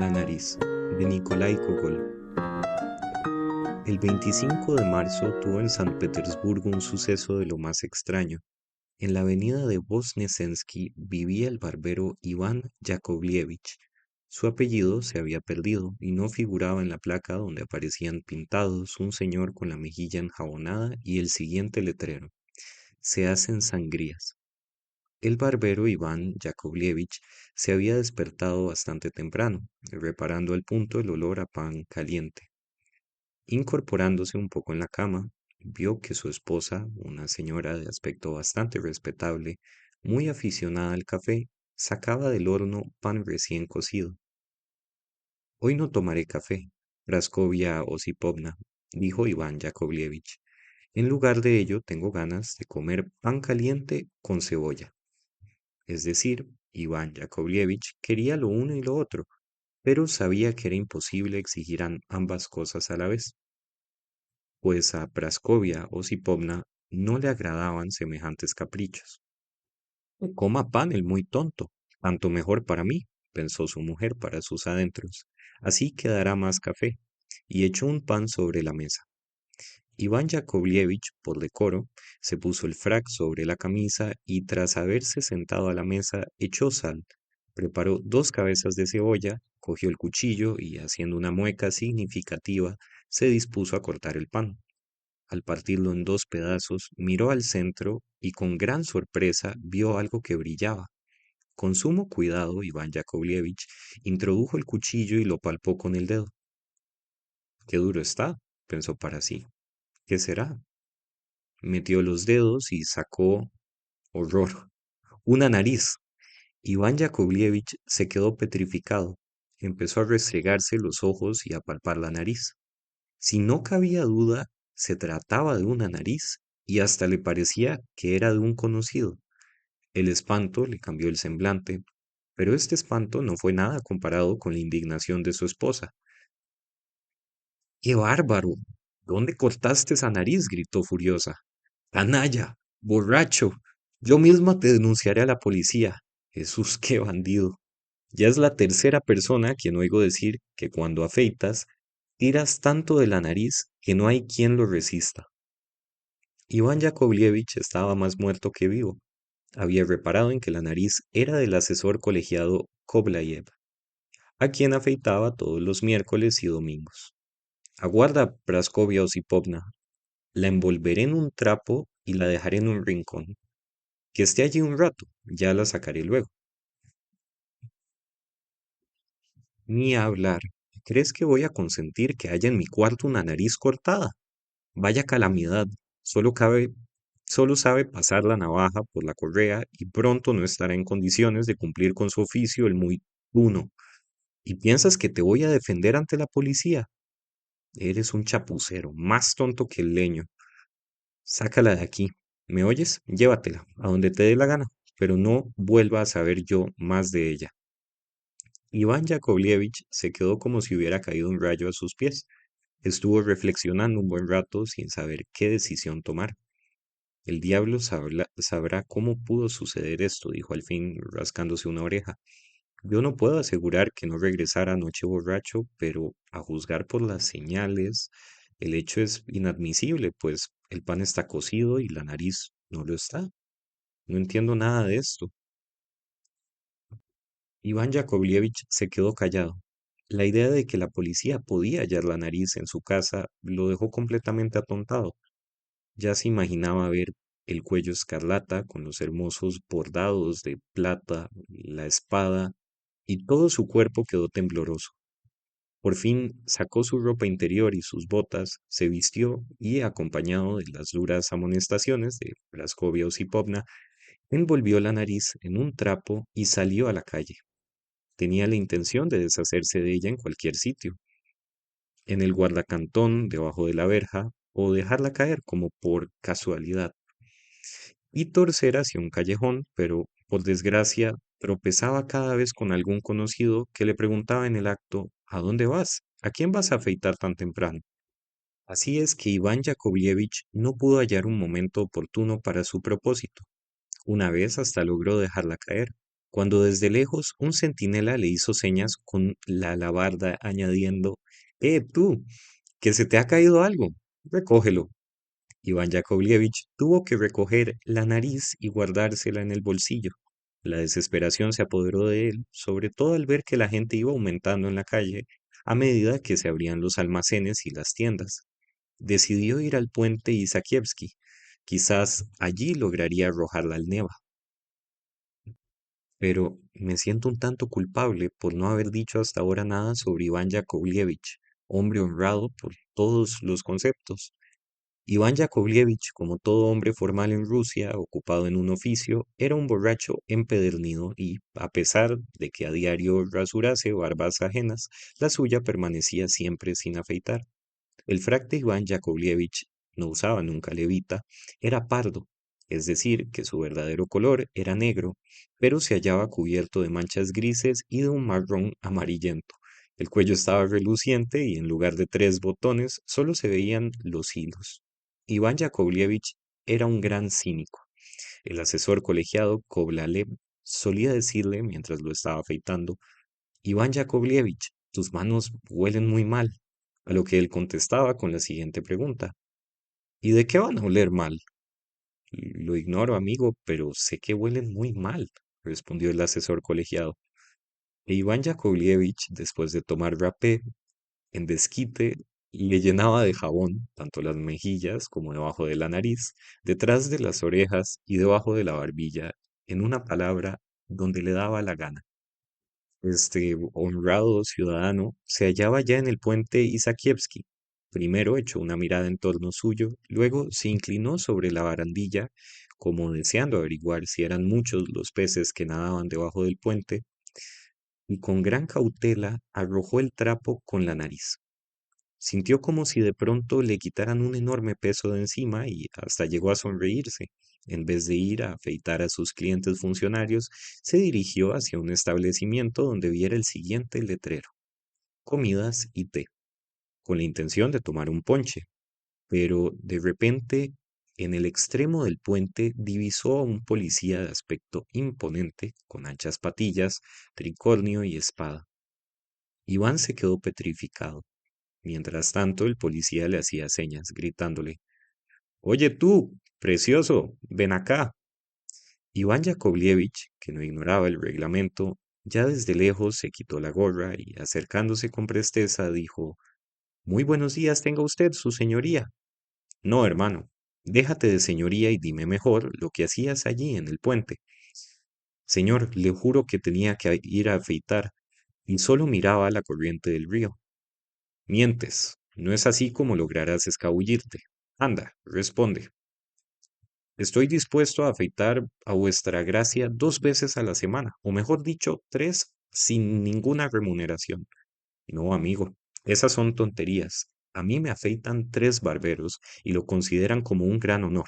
La nariz, de Nikolai Gogol. El 25 de marzo tuvo en San Petersburgo un suceso de lo más extraño. En la avenida de Voznesensky vivía el barbero Iván Yakovlevich. Su apellido se había perdido y no figuraba en la placa donde aparecían pintados un señor con la mejilla enjabonada y el siguiente letrero: se hacen sangrías. El barbero Iván Yakovlevich se había despertado bastante temprano, reparando al punto el olor a pan caliente. Incorporándose un poco en la cama, vio que su esposa, una señora de aspecto bastante respetable, muy aficionada al café, sacaba del horno pan recién cocido. Hoy no tomaré café, Praskovia Osipovna, dijo Iván Yakovlevich. En lugar de ello, tengo ganas de comer pan caliente con cebolla. Es decir, Iván Yakovlevich quería lo uno y lo otro, pero sabía que era imposible exigir ambas cosas a la vez, pues a Praskovia Osipovna no le agradaban semejantes caprichos. Coma pan el muy tonto, tanto mejor para mí, pensó su mujer para sus adentros. Así quedará más café, y echó un pan sobre la mesa. Iván Yakovlevich, por decoro, se puso el frac sobre la camisa y tras haberse sentado a la mesa echó sal, preparó dos cabezas de cebolla, cogió el cuchillo y, haciendo una mueca significativa, se dispuso a cortar el pan. Al partirlo en dos pedazos, miró al centro y con gran sorpresa vio algo que brillaba. Con sumo cuidado, Iván Yakovlevich introdujo el cuchillo y lo palpó con el dedo. Qué duro está, pensó para sí. ¿Qué será? Metió los dedos y sacó, horror, una nariz. Iván Yakovlevich se quedó petrificado. Empezó a restregarse los ojos y a palpar la nariz. Si no cabía duda, se trataba de una nariz y hasta le parecía que era de un conocido. El espanto le cambió el semblante, pero este espanto no fue nada comparado con la indignación de su esposa. ¡Qué bárbaro! ¿Dónde cortaste esa nariz? Gritó furiosa. ¡Canalla! ¡Borracho! Yo misma te denunciaré a la policía. Jesús, qué bandido. Ya es la tercera persona a quien oigo decir que cuando afeitas, tiras tanto de la nariz que no hay quien lo resista. Iván Yakovlevich estaba más muerto que vivo. Había reparado en que la nariz era del asesor colegiado Koblayev, a quien afeitaba todos los miércoles y domingos. Aguarda, Praskovia Osipovna. La envolveré en un trapo y la dejaré en un rincón. Que esté allí un rato, ya la sacaré luego. Ni hablar. ¿Crees que voy a consentir que haya en mi cuarto una nariz cortada? Vaya calamidad. Solo cabe, solo sabe pasar la navaja por la correa y pronto no estará en condiciones de cumplir con su oficio el muy uno. ¿Y piensas que te voy a defender ante la policía? Eres un chapucero, más tonto que el leño. Sácala de aquí. ¿Me oyes? Llévatela, a donde te dé la gana, pero no vuelva a saber yo más de ella. Iván Yakovlevich se quedó como si hubiera caído un rayo a sus pies. Estuvo reflexionando un buen rato sin saber qué decisión tomar. El diablo sabrá cómo pudo suceder esto, dijo al fin, rascándose una oreja. Yo no puedo asegurar que no regresara anoche borracho, pero a juzgar por las señales, el hecho es inadmisible, pues el pan está cocido y la nariz no lo está. No entiendo nada de esto. Iván Yakovlevich se quedó callado. La idea de que la policía podía hallar la nariz en su casa lo dejó completamente atontado. Ya se imaginaba ver el cuello escarlata con los hermosos bordados de plata, la espada, y todo su cuerpo quedó tembloroso. Por fin sacó su ropa interior y sus botas, se vistió y, acompañado de las duras amonestaciones de Praskovia Osipovna, envolvió la nariz en un trapo y salió a la calle. Tenía la intención de deshacerse de ella en cualquier sitio, en el guardacantón, debajo de la verja, o dejarla caer como por casualidad, y torcer hacia un callejón, pero, por desgracia, tropezaba cada vez con algún conocido que le preguntaba en el acto: ¿A dónde vas? ¿A quién vas a afeitar tan temprano? Así es que Iván Yakovlevich no pudo hallar un momento oportuno para su propósito. Una vez hasta logró dejarla caer, cuando desde lejos un centinela le hizo señas con la alabarda añadiendo, tú, que se te ha caído algo, recógelo. Iván Yakovlevich tuvo que recoger la nariz y guardársela en el bolsillo. La desesperación se apoderó de él, sobre todo al ver que la gente iba aumentando en la calle a medida que se abrían los almacenes y las tiendas. Decidió ir al puente Isakievsky. Quizás allí lograría arrojarla al Neva. Pero me siento un tanto culpable por no haber dicho hasta ahora nada sobre Iván Yakovlevich, hombre honrado por todos los conceptos. Iván Yakovlevich, como todo hombre formal en Rusia, ocupado en un oficio, era un borracho empedernido y, a pesar de que a diario rasurase barbas ajenas, la suya permanecía siempre sin afeitar. El fracte Iván Yakovlevich no usaba nunca levita, era pardo, es decir, que su verdadero color era negro, pero se hallaba cubierto de manchas grises y de un marrón amarillento. El cuello estaba reluciente y en lugar de tres botones solo se veían los hilos. Iván Yakovlevich era un gran cínico. El asesor colegiado Koblalev solía decirle mientras lo estaba afeitando, Iván Yakovlevich, tus manos huelen muy mal. A lo que él contestaba con la siguiente pregunta. ¿Y de qué van a oler mal? Lo ignoro, amigo, pero sé que huelen muy mal, respondió el asesor colegiado. E Iván Yakovlevich, después de tomar rapé, en desquite, le llenaba de jabón tanto las mejillas como debajo de la nariz, detrás de las orejas y debajo de la barbilla, en una palabra, donde le daba la gana. Este honrado ciudadano se hallaba ya en el puente Isakievsky. Primero echó una mirada en torno suyo, luego se inclinó sobre la barandilla, como deseando averiguar si eran muchos los peces que nadaban debajo del puente, y con gran cautela arrojó el trapo con la nariz. Sintió como si de pronto le quitaran un enorme peso de encima y hasta llegó a sonreírse. En vez de ir a afeitar a sus clientes funcionarios, se dirigió hacia un establecimiento donde viera el siguiente letrero: comidas y té, con la intención de tomar un ponche. Pero de repente, en el extremo del puente, divisó a un policía de aspecto imponente, con anchas patillas, tricornio y espada. Iván se quedó petrificado. Mientras tanto, el policía le hacía señas, gritándole, Oye tú, precioso, ven acá. Iván Yakovlevich, que no ignoraba el reglamento, ya desde lejos se quitó la gorra y, acercándose con presteza, dijo, Muy buenos días tenga usted, su señoría. No, hermano, déjate de señoría y dime mejor lo que hacías allí en el puente. Señor, le juro que tenía que ir a afeitar y solo miraba la corriente del río. Mientes, no es así como lograrás escabullirte. Anda, responde. Estoy dispuesto a afeitar a vuestra gracia 2 veces a la semana, o mejor dicho, tres, sin ninguna remuneración. No, amigo, esas son tonterías. A mí me afeitan tres barberos y lo consideran como un gran honor.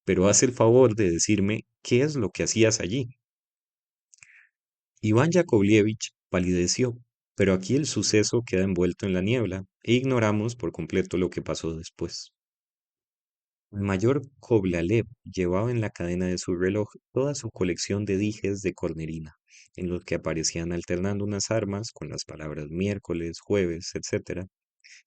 Pero haz el favor de decirme qué es lo que hacías allí. Iván Yakovlevich palideció, pero aquí el suceso queda envuelto en la niebla e ignoramos por completo lo que pasó después. El mayor Koblalev llevaba en la cadena de su reloj toda su colección de dijes de cornerina, en los que aparecían alternando unas armas con las palabras miércoles, jueves, etc.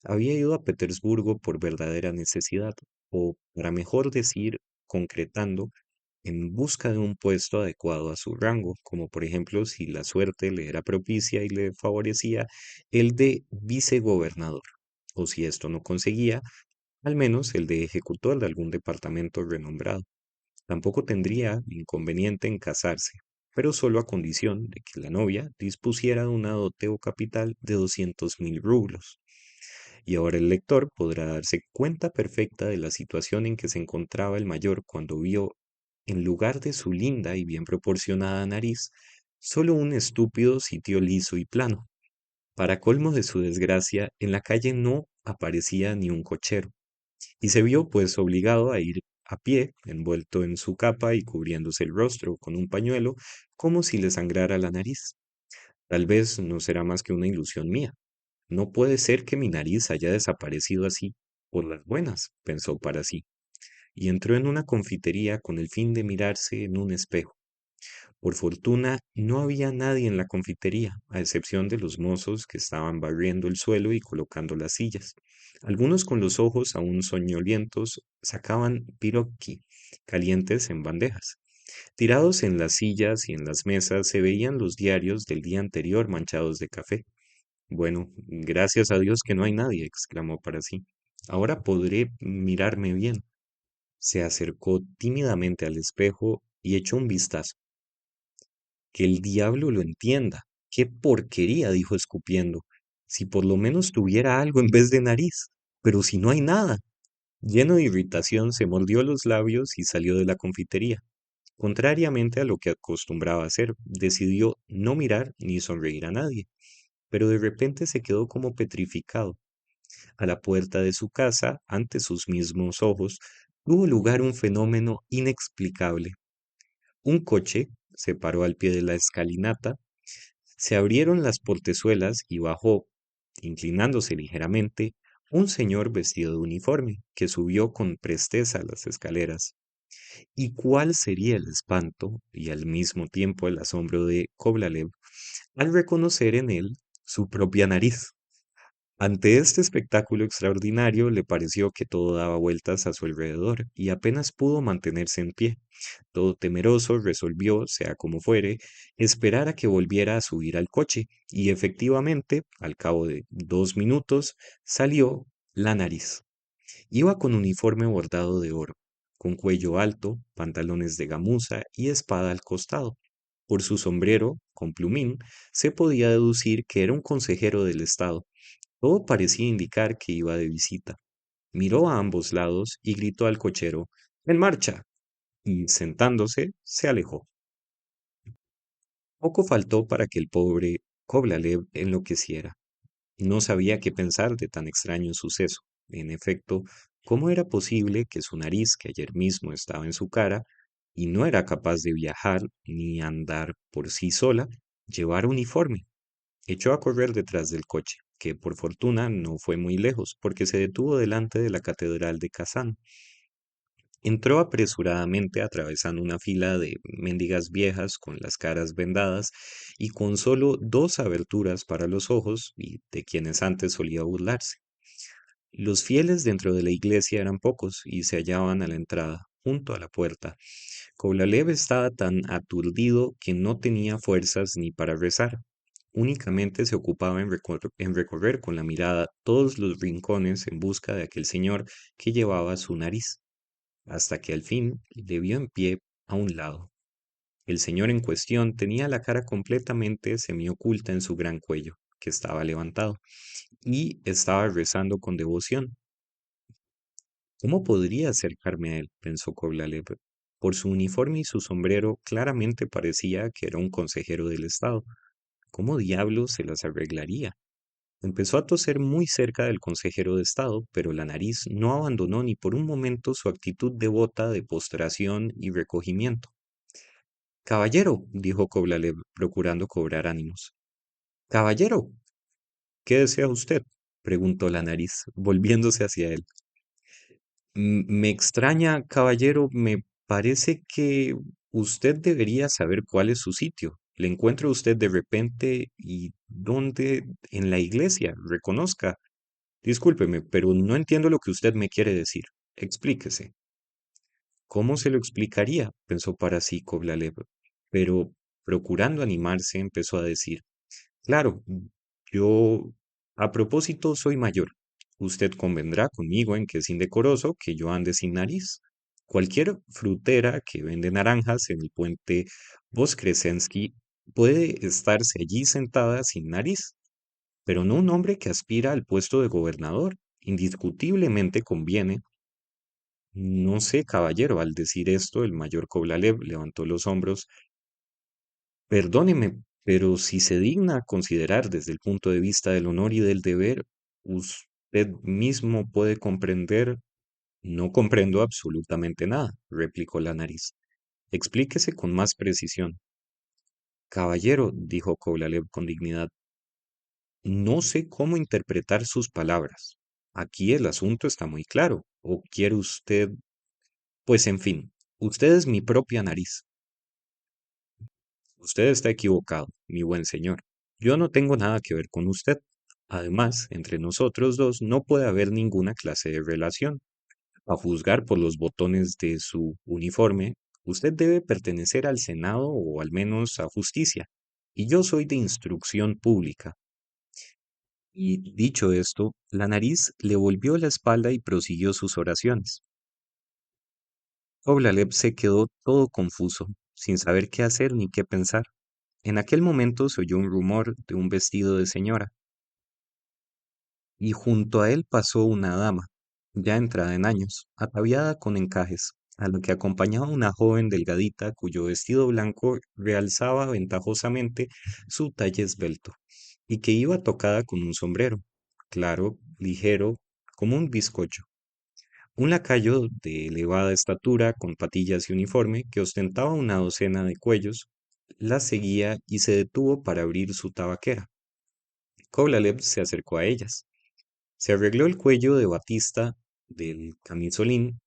Había ido a Petersburgo por verdadera necesidad, o, para mejor decir, concretando, en busca de un puesto adecuado a su rango, como por ejemplo si la suerte le era propicia y le favorecía el de vicegobernador, o si esto no conseguía, al menos el de ejecutor de algún departamento renombrado. Tampoco tendría inconveniente en casarse, pero solo a condición de que la novia dispusiera de una dote o capital de 200.000 rublos. Y ahora el lector podrá darse cuenta perfecta de la situación en que se encontraba el mayor cuando vio, en lugar de su linda y bien proporcionada nariz, solo un estúpido sitio liso y plano. Para colmo de su desgracia, en la calle no aparecía ni un cochero, y se vio pues obligado a ir a pie, envuelto en su capa y cubriéndose el rostro con un pañuelo, como si le sangrara la nariz. Tal vez no será más que una ilusión mía. No puede ser que mi nariz haya desaparecido así, por las buenas, pensó para sí, y entró en una confitería con el fin de mirarse en un espejo. Por fortuna, no había nadie en la confitería, a excepción de los mozos que estaban barriendo el suelo y colocando las sillas. Algunos con los ojos aún soñolientos sacaban piroqui calientes en bandejas. Tirados en las sillas y en las mesas se veían los diarios del día anterior manchados de café. Bueno, gracias a Dios que no hay nadie, exclamó para sí. Ahora podré mirarme bien. Se acercó tímidamente al espejo y echó un vistazo. Que el diablo lo entienda. ¡Qué porquería! Dijo escupiendo. Si por lo menos tuviera algo en vez de nariz. Pero si no hay nada. Lleno de irritación, se mordió los labios y salió de la confitería. Contrariamente a lo que acostumbraba hacer, decidió no mirar ni sonreír a nadie, pero de repente se quedó como petrificado. A la puerta de su casa, ante sus mismos ojos, tuvo lugar un fenómeno inexplicable. Un coche se paró al pie de la escalinata, se abrieron las portezuelas y bajó, inclinándose ligeramente, un señor vestido de uniforme, que subió con presteza las escaleras. ¿Y cuál sería el espanto y al mismo tiempo el asombro de Koblalev al reconocer en él su propia nariz? Ante este espectáculo extraordinario le pareció que todo daba vueltas a su alrededor y apenas pudo mantenerse en pie. Todo temeroso resolvió, sea como fuere, esperar a que volviera a subir al coche, y efectivamente, al cabo de 2 minutos, salió la nariz. Iba con uniforme bordado de oro, con cuello alto, pantalones de gamuza y espada al costado. Por su sombrero, con plumín, se podía deducir que era un consejero del Estado. Todo parecía indicar que iba de visita. Miró a ambos lados y gritó al cochero, ¡En marcha! Y sentándose, se alejó. Poco faltó para que el pobre Koblalev enloqueciera. No sabía qué pensar de tan extraño suceso. En efecto, ¿cómo era posible que su nariz, que ayer mismo estaba en su cara, y no era capaz de viajar ni andar por sí sola, llevara uniforme? Echó a correr detrás del coche, que por fortuna no fue muy lejos, porque se detuvo delante de la catedral de Kazán. Entró apresuradamente atravesando una fila de mendigas viejas con las caras vendadas y con solo dos aberturas para los ojos y de quienes antes solía burlarse. Los fieles dentro de la iglesia eran pocos y se hallaban a la entrada, junto a la puerta. Koblalev estaba tan aturdido que no tenía fuerzas ni para rezar. Únicamente se ocupaba en recorrer con la mirada todos los rincones en busca de aquel señor que llevaba su nariz, hasta que al fin le vio en pie a un lado. El señor en cuestión tenía la cara completamente semioculta en su gran cuello, que estaba levantado, y estaba rezando con devoción. ¿Cómo podría acercarme a él? Pensó Koblalev. Por su uniforme y su sombrero claramente parecía que era un consejero del Estado. ¿Cómo diablos se las arreglaría? Empezó a toser muy cerca del consejero de Estado, pero la nariz no abandonó ni por un momento su actitud devota de postración y recogimiento. Caballero, dijo Koblalev, procurando cobrar ánimos. Caballero, ¿qué desea usted? Preguntó la nariz, volviéndose hacia él. Me extraña, caballero, me parece que usted debería saber cuál es su sitio. Le encuentra usted de repente y dónde en la iglesia, reconozca. Discúlpeme, pero no entiendo lo que usted me quiere decir. Explíquese. ¿Cómo se lo explicaría? Pensó para sí Koblalev, pero procurando animarse empezó a decir, claro, yo a propósito soy mayor. Usted convendrá conmigo en que es indecoroso que yo ande sin nariz. Cualquier frutera que vende naranjas en el puente Voskresensky puede estarse allí sentada sin nariz, pero no un hombre que aspira al puesto de gobernador. Indiscutiblemente conviene. No sé, caballero, al decir esto, el mayor Koblalev levantó los hombros. Perdóneme, pero si se digna considerar desde el punto de vista del honor y del deber, usted mismo puede comprender. No comprendo absolutamente nada, replicó la nariz. Explíquese con más precisión. Caballero, dijo Koblalev con dignidad, no sé cómo interpretar sus palabras. Aquí el asunto está muy claro. ¿O quiere usted? Pues en fin, usted es mi propia nariz. Usted está equivocado, mi buen señor. Yo no tengo nada que ver con usted. Además, entre nosotros dos no puede haber ninguna clase de relación. A juzgar por los botones de su uniforme, usted debe pertenecer al Senado o al menos a justicia. Y yo soy de instrucción pública. Y dicho esto, la nariz le volvió la espalda y prosiguió sus oraciones. Oblalep se quedó todo confuso, sin saber qué hacer ni qué pensar. En aquel momento se oyó un rumor de un vestido de señora, y junto a él pasó una dama, ya entrada en años, ataviada con encajes, a la que acompañaba una joven delgadita cuyo vestido blanco realzaba ventajosamente su talle esbelto, y que iba tocada con un sombrero, claro, ligero, como un bizcocho. Un lacayo de elevada estatura, con patillas y uniforme, que ostentaba una docena de cuellos, la seguía y se detuvo para abrir su tabaquera. Kowlaleb se acercó a ellas. Se arregló el cuello de batista del camisolín,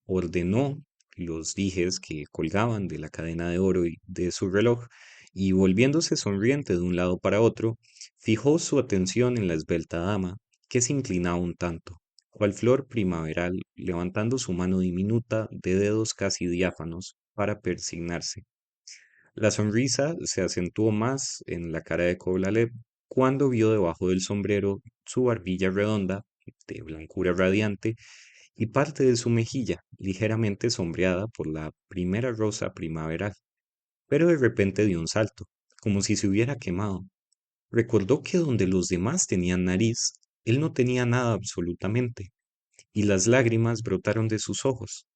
ordenó los dijes que colgaban de la cadena de oro y de su reloj, y volviéndose sonriente de un lado para otro, fijó su atención en la esbelta dama, que se inclinaba un tanto, cual flor primaveral, levantando su mano diminuta de dedos casi diáfanos para persignarse. La sonrisa se acentuó más en la cara de Kovalev cuando vio debajo del sombrero su barbilla redonda, de blancura radiante, y parte de su mejilla, ligeramente sombreada por la primera rosa primaveral. Pero de repente dio un salto, como si se hubiera quemado. Recordó que donde los demás tenían nariz, él no tenía nada absolutamente, y las lágrimas brotaron de sus ojos.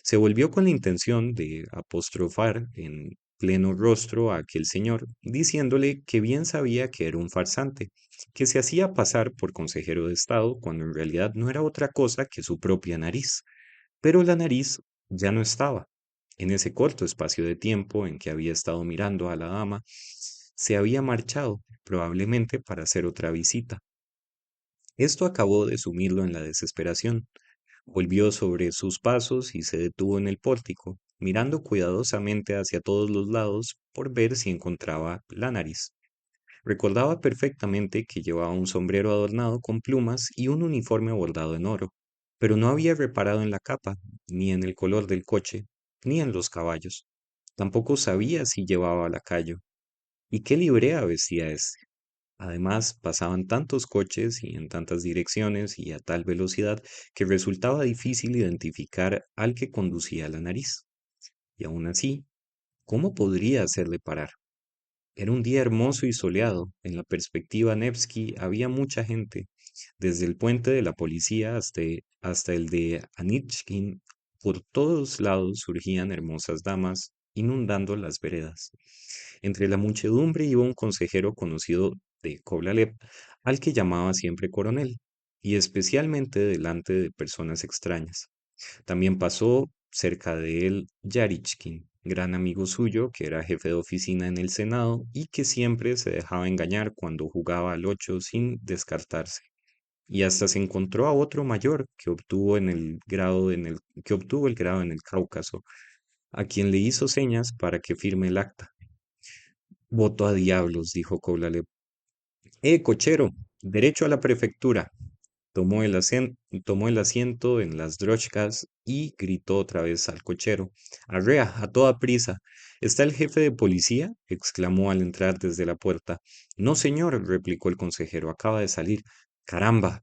Se volvió con la intención de apostrofar en pleno rostro a aquel señor, diciéndole que bien sabía que era un farsante, que se hacía pasar por consejero de Estado cuando en realidad no era otra cosa que su propia nariz. Pero la nariz ya no estaba. En ese corto espacio de tiempo en que había estado mirando a la dama, se había marchado, probablemente para hacer otra visita. Esto acabó de sumirlo en la desesperación. Volvió sobre sus pasos y se detuvo en el pórtico, mirando cuidadosamente hacia todos los lados por ver si encontraba la nariz. Recordaba perfectamente que llevaba un sombrero adornado con plumas y un uniforme bordado en oro, pero no había reparado en la capa, ni en el color del coche, ni en los caballos. Tampoco sabía si llevaba lacayo. ¿Y qué librea vestía este? Además, pasaban tantos coches y en tantas direcciones y a tal velocidad que resultaba difícil identificar al que conducía la nariz. Y aún así, ¿cómo podría hacerle parar? Era un día hermoso y soleado. En la perspectiva Nevsky había mucha gente, desde el puente de la policía hasta el de Anichkin. Por todos lados surgían hermosas damas, inundando las veredas. Entre la muchedumbre iba un consejero conocido de Kovalev, al que llamaba siempre coronel, y especialmente delante de personas extrañas. También pasó cerca de él Yarichkin, gran amigo suyo que era jefe de oficina en el Senado y que siempre se dejaba engañar cuando jugaba al ocho sin descartarse. Y hasta se encontró a otro mayor que obtuvo que obtuvo el grado en el Cáucaso, a quien le hizo señas para que firme el acta. Voto a diablos, dijo Kovalev. Cochero, derecho a la prefectura. Tomó el asiento en las drochkas y gritó otra vez al cochero. Arrea, a toda prisa. ¿Está el jefe de policía? Exclamó al entrar desde la puerta. No, señor, replicó el consejero. Acaba de salir. Caramba.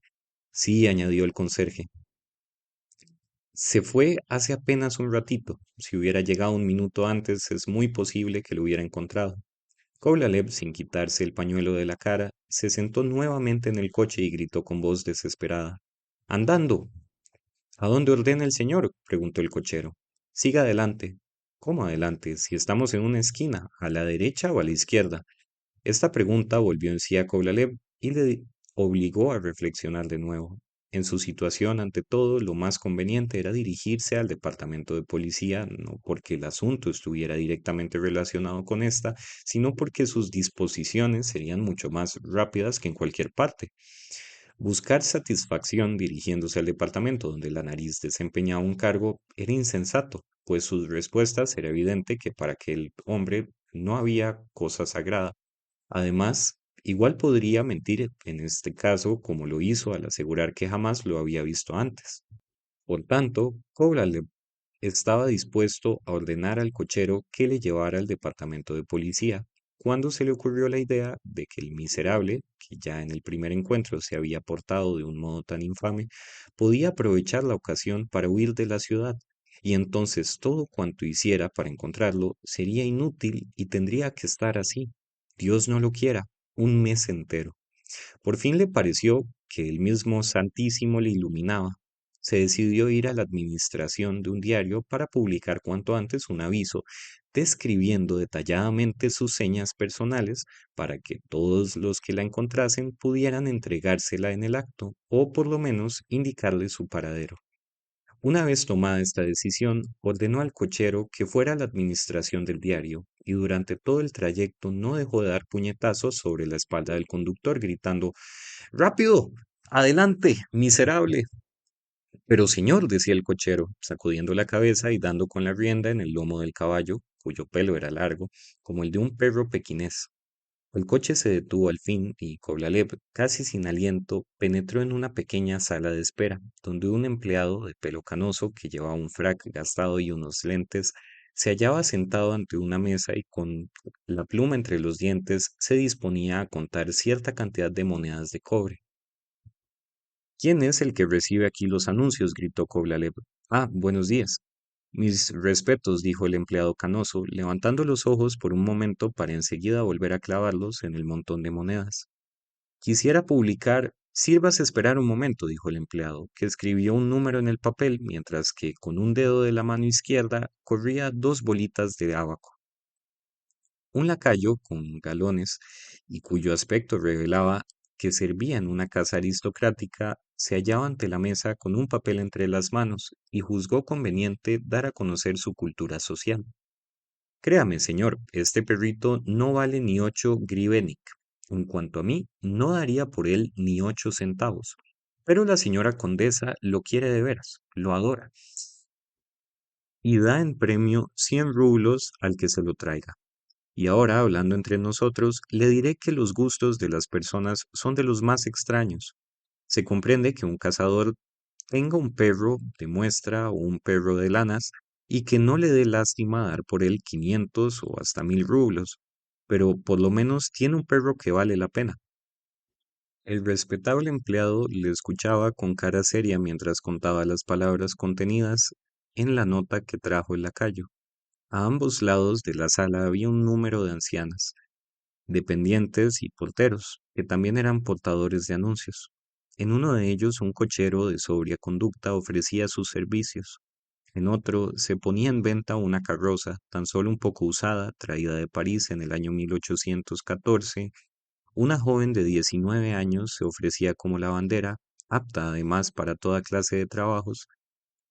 Sí, añadió el conserje. Se fue hace apenas un ratito. Si hubiera llegado un minuto antes, es muy posible que lo hubiera encontrado. Kovalev, sin quitarse el pañuelo de la cara, se sentó nuevamente en el coche y gritó con voz desesperada. Andando. ¿A dónde ordena el señor? Preguntó el cochero. Siga adelante. ¿Cómo adelante? Si estamos en una esquina, ¿a la derecha o a la izquierda? Esta pregunta volvió en sí a Kovalev y le obligó a reflexionar de nuevo. En su situación, ante todo, lo más conveniente era dirigirse al departamento de policía, no porque el asunto estuviera directamente relacionado con esta, sino porque sus disposiciones serían mucho más rápidas que en cualquier parte. Buscar satisfacción dirigiéndose al departamento donde la nariz desempeñaba un cargo era insensato, pues sus respuestas era evidente que para aquel hombre no había cosa sagrada. Además, igual podría mentir en este caso como lo hizo al asegurar que jamás lo había visto antes. Por tanto, Kovalev estaba dispuesto a ordenar al cochero que le llevara al departamento de policía, cuando se le ocurrió la idea de que el miserable, que ya en el primer encuentro se había portado de un modo tan infame, podía aprovechar la ocasión para huir de la ciudad, y entonces todo cuanto hiciera para encontrarlo sería inútil y tendría que estar así, Dios no lo quiera, un mes entero. Por fin le pareció que el mismo Santísimo le iluminaba. Se decidió ir a la administración de un diario para publicar cuanto antes un aviso describiendo detalladamente sus señas personales para que todos los que la encontrasen pudieran entregársela en el acto o por lo menos indicarle su paradero. Una vez tomada esta decisión, ordenó al cochero que fuera a la administración del diario y durante todo el trayecto no dejó de dar puñetazos sobre la espalda del conductor, gritando Rápido, adelante, miserable. Pero señor, decía el cochero, sacudiendo la cabeza y dando con la rienda en el lomo del caballo, cuyo pelo era largo, como el de un perro pequinés. El coche se detuvo al fin y Kovalev, casi sin aliento, penetró en una pequeña sala de espera, donde un empleado de pelo canoso que llevaba un frac gastado y unos lentes se hallaba sentado ante una mesa y con la pluma entre los dientes se disponía a contar cierta cantidad de monedas de cobre. ¿Quién es el que recibe aquí los anuncios? Gritó Kovalev. Ah, buenos días. Mis respetos, dijo el empleado canoso, levantando los ojos por un momento para enseguida volver a clavarlos en el montón de monedas. Quisiera publicar. Sirvas esperar un momento, dijo el empleado, que escribió un número en el papel mientras que con un dedo de la mano izquierda corría dos bolitas de abaco. Un lacayo con galones y cuyo aspecto revelaba que servía en una casa aristocrática se hallaba ante la mesa con un papel entre las manos y juzgó conveniente dar a conocer su cultura social. Créame, señor, este perrito no vale ni 8 grivenik. En cuanto a mí, no daría por él ni 8 centavos. Pero la señora condesa lo quiere de veras, lo adora, y da en premio 100 rublos al que se lo traiga. Y ahora, hablando entre nosotros, le diré que los gustos de las personas son de los más extraños. Se comprende que un cazador tenga un perro de muestra o un perro de lanas y que no le dé lástima dar por él 500 o hasta 1000 rublos, pero por lo menos tiene un perro que vale la pena. El respetable empleado le escuchaba con cara seria mientras contaba las palabras contenidas en la nota que trajo el lacayo. A ambos lados de la sala había un número de ancianas, dependientes y porteros, que también eran portadores de anuncios. En uno de ellos un cochero de sobria conducta ofrecía sus servicios. En otro se ponía en venta una carroza, tan solo un poco usada, traída de París en el año 1814. Una joven de 19 años se ofrecía como lavandera, apta además para toda clase de trabajos.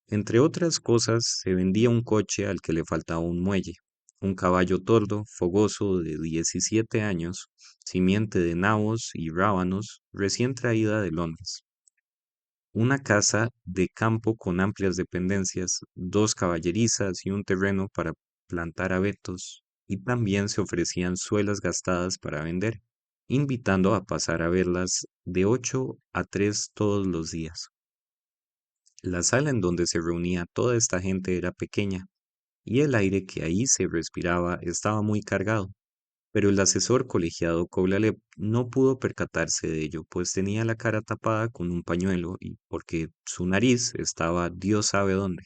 Entre otras cosas, se vendía un coche al que le faltaba un muelle, un caballo tordo, fogoso de 17 años, simiente de nabos y rábanos, recién traída de Londres, una casa de campo con amplias dependencias, dos caballerizas y un terreno para plantar abetos, y también se ofrecían suelas gastadas para vender, invitando a pasar a verlas de 8 a 3 todos los días. La sala en donde se reunía toda esta gente era pequeña, y el aire que ahí se respiraba estaba muy cargado, pero el asesor colegiado Kovalev no pudo percatarse de ello, pues tenía la cara tapada con un pañuelo y porque su nariz estaba Dios sabe dónde.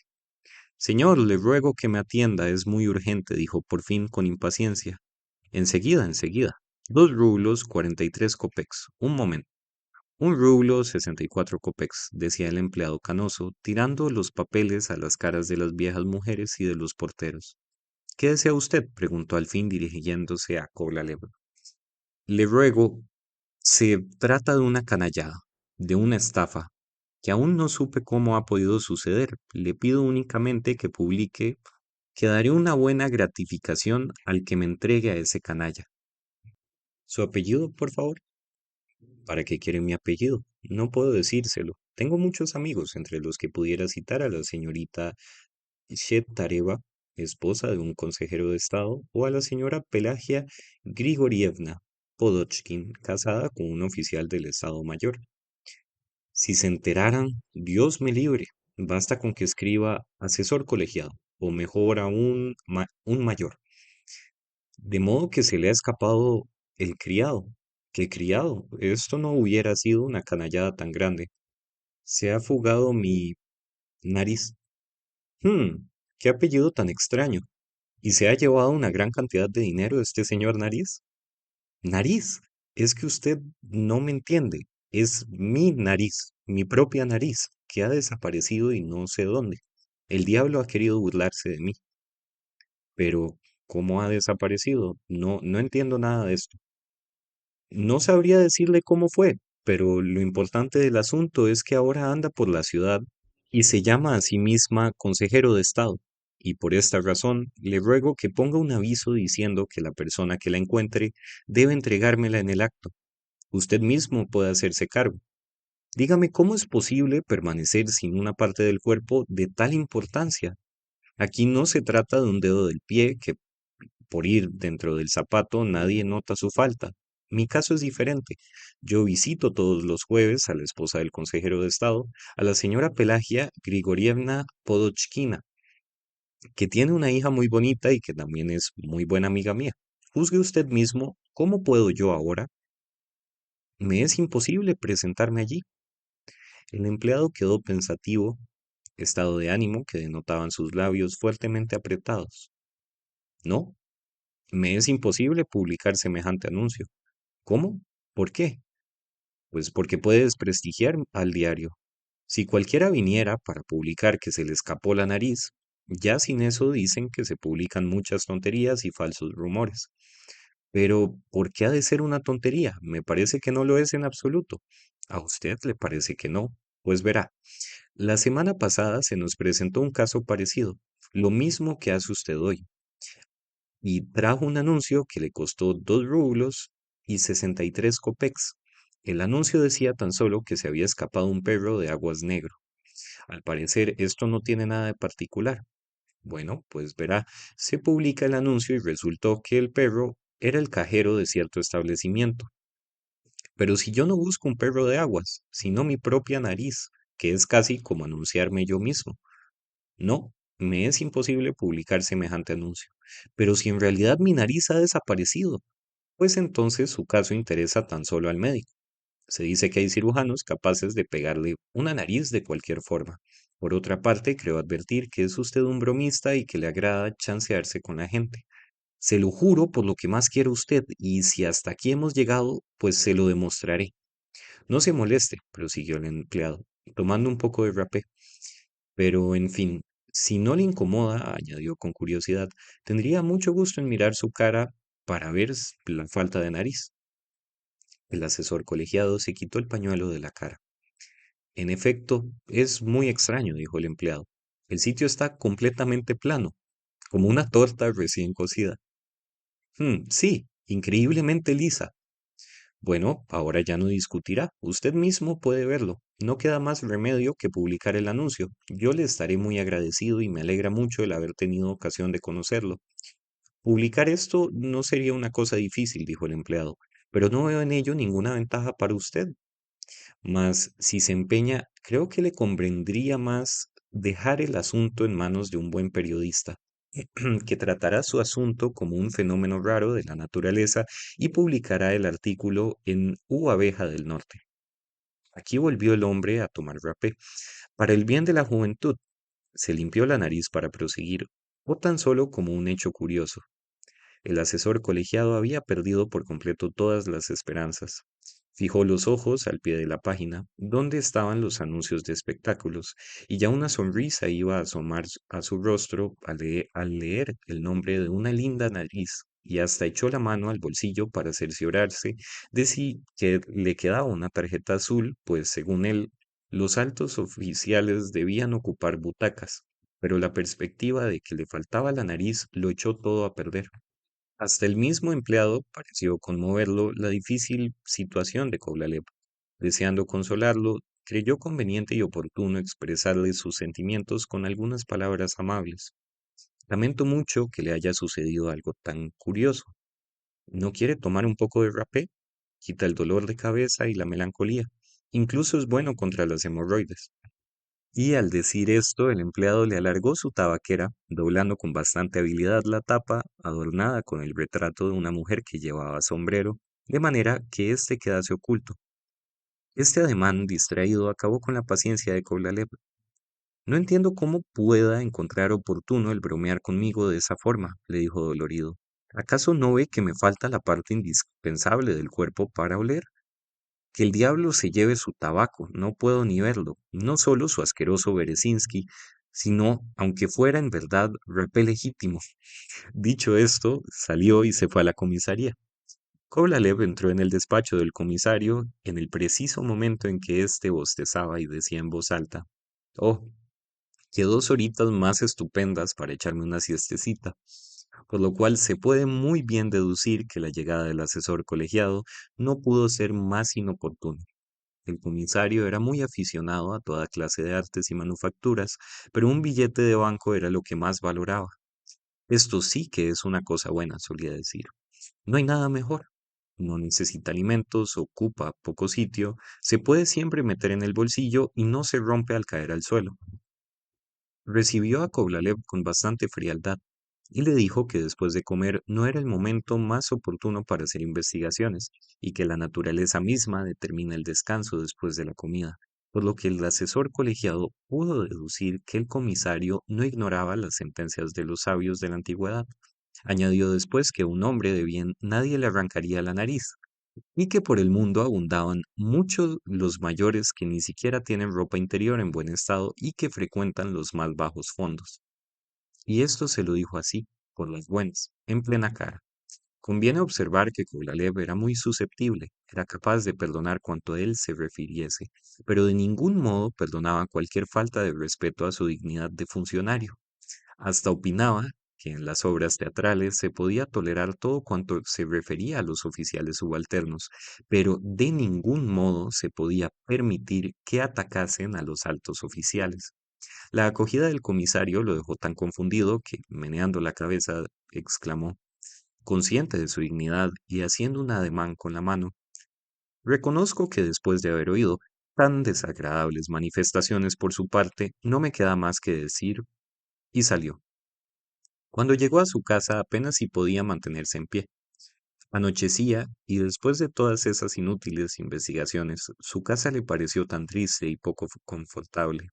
Señor, le ruego que me atienda, es muy urgente, dijo por fin con impaciencia. Enseguida, enseguida. 2 rublos 43 kopecks. Un momento. 1 rublo 64 kopecks, decía el empleado canoso, tirando los papeles a las caras de las viejas mujeres y de los porteros. ¿Qué desea usted? Preguntó al fin dirigiéndose a Kovalev. Le ruego, se trata de una canallada, de una estafa, que aún no supe cómo ha podido suceder. Le pido únicamente que publique que daré una buena gratificación al que me entregue a ese canalla. ¿Su apellido, por favor? ¿Para qué quiere mi apellido? No puedo decírselo. Tengo muchos amigos, entre los que pudiera citar a la señorita Shetareva. esposa de un consejero de Estado, o a la señora Pelagia Grigorievna Podochkin, casada con un oficial del Estado Mayor. Si se enteraran, Dios me libre, basta con que escriba asesor colegiado, o mejor aún, un mayor. De modo que se le ha escapado el criado. ¿Qué criado? Esto no hubiera sido una canallada tan grande. Se ha fugado mi nariz. Qué apellido tan extraño. ¿Y se ha llevado una gran cantidad de dinero este señor Nariz? Nariz, es que usted no me entiende. Es mi nariz, mi propia nariz, que ha desaparecido y no sé dónde. El diablo ha querido burlarse de mí. Pero, ¿cómo ha desaparecido? No entiendo nada de esto. No sabría decirle cómo fue, pero lo importante del asunto es que ahora anda por la ciudad y se llama a sí misma consejero de Estado. Y por esta razón le ruego que ponga un aviso diciendo que la persona que la encuentre debe entregármela en el acto. Usted mismo puede hacerse cargo. Dígame cómo es posible permanecer sin una parte del cuerpo de tal importancia. Aquí no se trata de un dedo del pie que por ir dentro del zapato nadie nota su falta. Mi caso es diferente. Yo visito todos los jueves a la esposa del consejero de Estado, a la señora Pelagia Grigorievna Podochkina, que tiene una hija muy bonita y que también es muy buena amiga mía. Juzgue usted mismo, ¿cómo puedo yo ahora? Me es imposible presentarme allí. El empleado quedó pensativo, estado de ánimo que denotaban sus labios fuertemente apretados. No, me es imposible publicar semejante anuncio. ¿Cómo? ¿Por qué? Pues porque puede desprestigiar al diario. Si cualquiera viniera para publicar que se le escapó la nariz, ya sin eso dicen que se publican muchas tonterías y falsos rumores. Pero, ¿por qué ha de ser una tontería? Me parece que no lo es en absoluto. ¿A usted le parece que no? Pues verá, la semana pasada se nos presentó un caso parecido, lo mismo que hace usted hoy, y trajo un anuncio que le costó 2 rublos y 63 copex. El anuncio decía tan solo que se había escapado un perro de aguas negro. Al parecer, esto no tiene nada de particular. Bueno, pues verá, se publica el anuncio y resultó que el perro era el cajero de cierto establecimiento. Pero si yo no busco un perro de aguas, sino mi propia nariz, que es casi como anunciarme yo mismo. No, me es imposible publicar semejante anuncio. Pero si en realidad mi nariz ha desaparecido, pues entonces su caso interesa tan solo al médico. Se dice que hay cirujanos capaces de pegarle una nariz de cualquier forma. Por otra parte, creo advertir que es usted un bromista y que le agrada chancearse con la gente. Se lo juro por lo que más quiere usted, y si hasta aquí hemos llegado, pues se lo demostraré. No se moleste, prosiguió el empleado, tomando un poco de rapé. Pero, en fin, si no le incomoda, añadió con curiosidad, tendría mucho gusto en mirar su cara para ver la falta de nariz. El asesor colegiado se quitó el pañuelo de la cara. En efecto, es muy extraño, dijo el empleado. El sitio está completamente plano, como una torta recién cocida. Sí, increíblemente lisa. Bueno, ahora ya no discutirá. Usted mismo puede verlo. No queda más remedio que publicar el anuncio. Yo le estaré muy agradecido y me alegra mucho el haber tenido ocasión de conocerlo. Publicar esto no sería una cosa difícil, dijo el empleado, pero no veo en ello ninguna ventaja para usted. Mas, si se empeña, creo que le convendría más dejar el asunto en manos de un buen periodista, que tratará su asunto como un fenómeno raro de la naturaleza y publicará el artículo en U Abeja del Norte. Aquí volvió el hombre a tomar rapé. Para el bien de la juventud, se limpió la nariz para proseguir, o tan solo como un hecho curioso. El asesor colegiado había perdido por completo todas las esperanzas. Fijó los ojos al pie de la página, donde estaban los anuncios de espectáculos, y ya una sonrisa iba a asomar a su rostro al leer el nombre de una linda nariz, y hasta echó la mano al bolsillo para cerciorarse de si que le quedaba una tarjeta azul, pues según él, los altos oficiales debían ocupar butacas, pero la perspectiva de que le faltaba la nariz lo echó todo a perder. Hasta el mismo empleado pareció conmoverlo la difícil situación de Koblalev. Deseando consolarlo, creyó conveniente y oportuno expresarle sus sentimientos con algunas palabras amables. Lamento mucho que le haya sucedido algo tan curioso. ¿No quiere tomar un poco de rapé? Quita el dolor de cabeza y la melancolía. Incluso es bueno contra las hemorroides. Y al decir esto, el empleado le alargó su tabaquera, doblando con bastante habilidad la tapa, adornada con el retrato de una mujer que llevaba sombrero, de manera que éste quedase oculto. Este ademán distraído acabó con la paciencia de Koblalev. No entiendo cómo pueda encontrar oportuno el bromear conmigo de esa forma, le dijo dolorido. ¿Acaso no ve que me falta la parte indispensable del cuerpo para oler? Que el diablo se lleve su tabaco, no puedo ni verlo, no solo su asqueroso Berezinski, sino, aunque fuera en verdad, rapé legítimo. Dicho esto, salió y se fue a la comisaría. Koblalev entró en el despacho del comisario en el preciso momento en que éste bostezaba y decía en voz alta: Oh, que 2 horitas más estupendas para echarme una siestecita, por lo cual se puede muy bien deducir que la llegada del asesor colegiado no pudo ser más inoportuna. El comisario era muy aficionado a toda clase de artes y manufacturas, pero un billete de banco era lo que más valoraba. Esto sí que es una cosa buena, solía decir. No hay nada mejor. No necesita alimentos, ocupa poco sitio, se puede siempre meter en el bolsillo y no se rompe al caer al suelo. Recibió a Koblalev con bastante frialdad y le dijo que después de comer no era el momento más oportuno para hacer investigaciones y que la naturaleza misma determina el descanso después de la comida, por lo que el asesor colegiado pudo deducir que el comisario no ignoraba las sentencias de los sabios de la antigüedad. Añadió después que a un hombre de bien nadie le arrancaría la nariz, y que por el mundo abundaban muchos los mayores que ni siquiera tienen ropa interior en buen estado y que frecuentan los más bajos fondos. Y esto se lo dijo así, por las buenas, en plena cara. Conviene observar que Koblalev era muy susceptible, era capaz de perdonar cuanto a él se refiriese, pero de ningún modo perdonaba cualquier falta de respeto a su dignidad de funcionario. Hasta opinaba que en las obras teatrales se podía tolerar todo cuanto se refería a los oficiales subalternos, pero de ningún modo se podía permitir que atacasen a los altos oficiales. La acogida del comisario lo dejó tan confundido que, meneando la cabeza, exclamó, consciente de su dignidad y haciendo un ademán con la mano: reconozco que después de haber oído tan desagradables manifestaciones por su parte, no me queda más que decir, y salió. Cuando llegó a su casa apenas si podía mantenerse en pie. Anochecía, y después de todas esas inútiles investigaciones, su casa le pareció tan triste y poco confortable.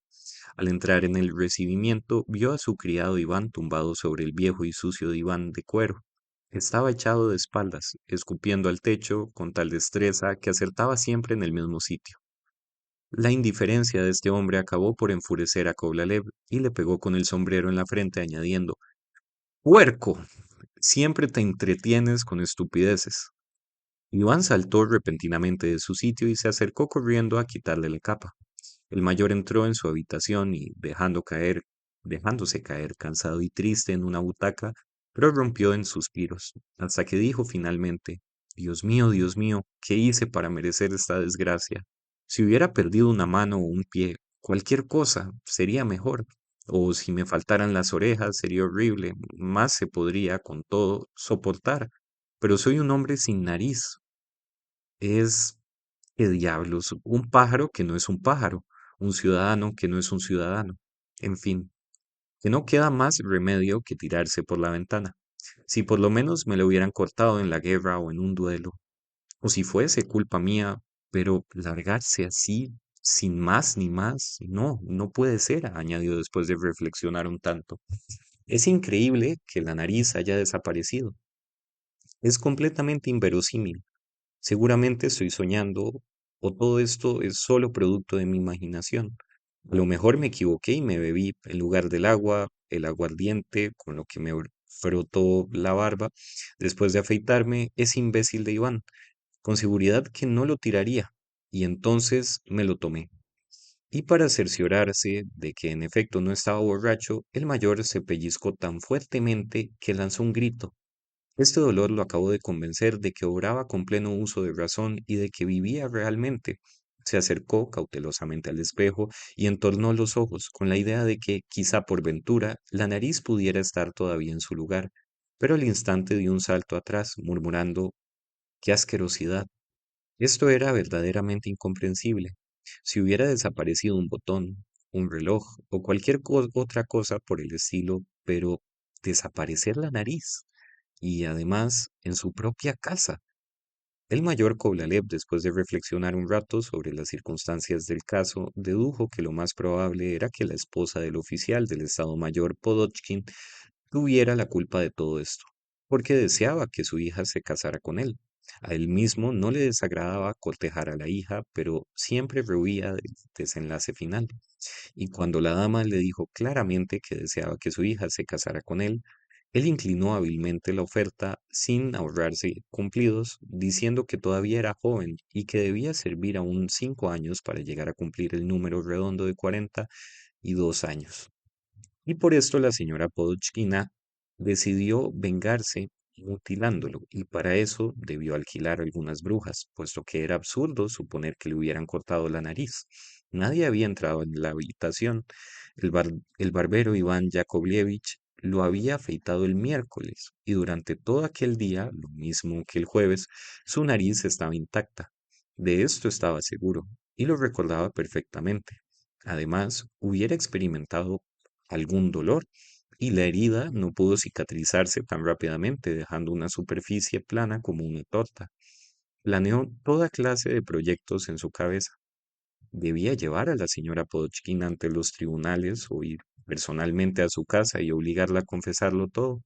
Al entrar en el recibimiento, vio a su criado Iván tumbado sobre el viejo y sucio diván de cuero. Estaba echado de espaldas, escupiendo al techo con tal destreza que acertaba siempre en el mismo sitio. La indiferencia de este hombre acabó por enfurecer a Koblalev y le pegó con el sombrero en la frente, añadiendo: ¡Puerco! Siempre te entretienes con estupideces. Iván saltó repentinamente de su sitio y se acercó corriendo a quitarle la capa. El mayor entró en su habitación y, dejándose caer cansado y triste en una butaca, prorrumpió en suspiros, hasta que dijo finalmente: Dios mío, ¿qué hice para merecer esta desgracia? Si hubiera perdido una mano o un pie, cualquier cosa sería mejor. O si me faltaran las orejas, sería horrible, más se podría, con todo, soportar. Pero soy un hombre sin nariz. Es, ¿qué diablos? Un pájaro que no es un pájaro, un ciudadano que no es un ciudadano. En fin, que no queda más remedio que tirarse por la ventana. Si por lo menos me lo hubieran cortado en la guerra o en un duelo, o si fuese culpa mía, pero largarse así, sin más ni más, no, no puede ser, añadió después de reflexionar un tanto. Es increíble que la nariz haya desaparecido. Es completamente inverosímil. Seguramente estoy soñando o todo esto es solo producto de mi imaginación. A lo mejor me equivoqué y me bebí, en lugar del agua, el aguardiente con lo que me frotó la barba después de afeitarme ese imbécil de Iván. Con seguridad que no lo tiraría. Y entonces me lo tomé. Y para cerciorarse de que en efecto no estaba borracho, el mayor se pellizcó tan fuertemente que lanzó un grito. Este dolor lo acabó de convencer de que obraba con pleno uso de razón y de que vivía realmente. Se acercó cautelosamente al espejo y entornó los ojos con la idea de que, quizá por ventura, la nariz pudiera estar todavía en su lugar, pero al instante dio un salto atrás, murmurando: ¡qué asquerosidad! Esto era verdaderamente incomprensible. Si hubiera desaparecido un botón, un reloj o cualquier otra cosa por el estilo, pero desaparecer la nariz, y además en su propia casa. El mayor Koblalev, después de reflexionar un rato sobre las circunstancias del caso, dedujo que lo más probable era que la esposa del oficial del Estado Mayor Podochkin tuviera la culpa de todo esto, porque deseaba que su hija se casara con él. A él mismo no le desagradaba cortejar a la hija, pero siempre rehuía del desenlace final. Y cuando la dama le dijo claramente que deseaba que su hija se casara con él inclinó hábilmente la oferta sin ahorrarse cumplidos, diciendo que todavía era joven y que debía servir aún 5 años para llegar a cumplir el número redondo de 42 años. Y por esto la señora Podochkina decidió vengarse mutilándolo, y para eso debió alquilar algunas brujas, puesto que era absurdo suponer que le hubieran cortado la nariz. Nadie había entrado en la habitación. El barbero Iván Yakovlevich lo había afeitado el miércoles, y durante todo aquel día, lo mismo que el jueves, su nariz estaba intacta. De esto estaba seguro, y lo recordaba perfectamente. Además, hubiera experimentado algún dolor, y la herida no pudo cicatrizarse tan rápidamente, dejando una superficie plana como una torta. Planeó toda clase de proyectos en su cabeza. Debía llevar a la señora Podochkin ante los tribunales o ir personalmente a su casa y obligarla a confesarlo todo.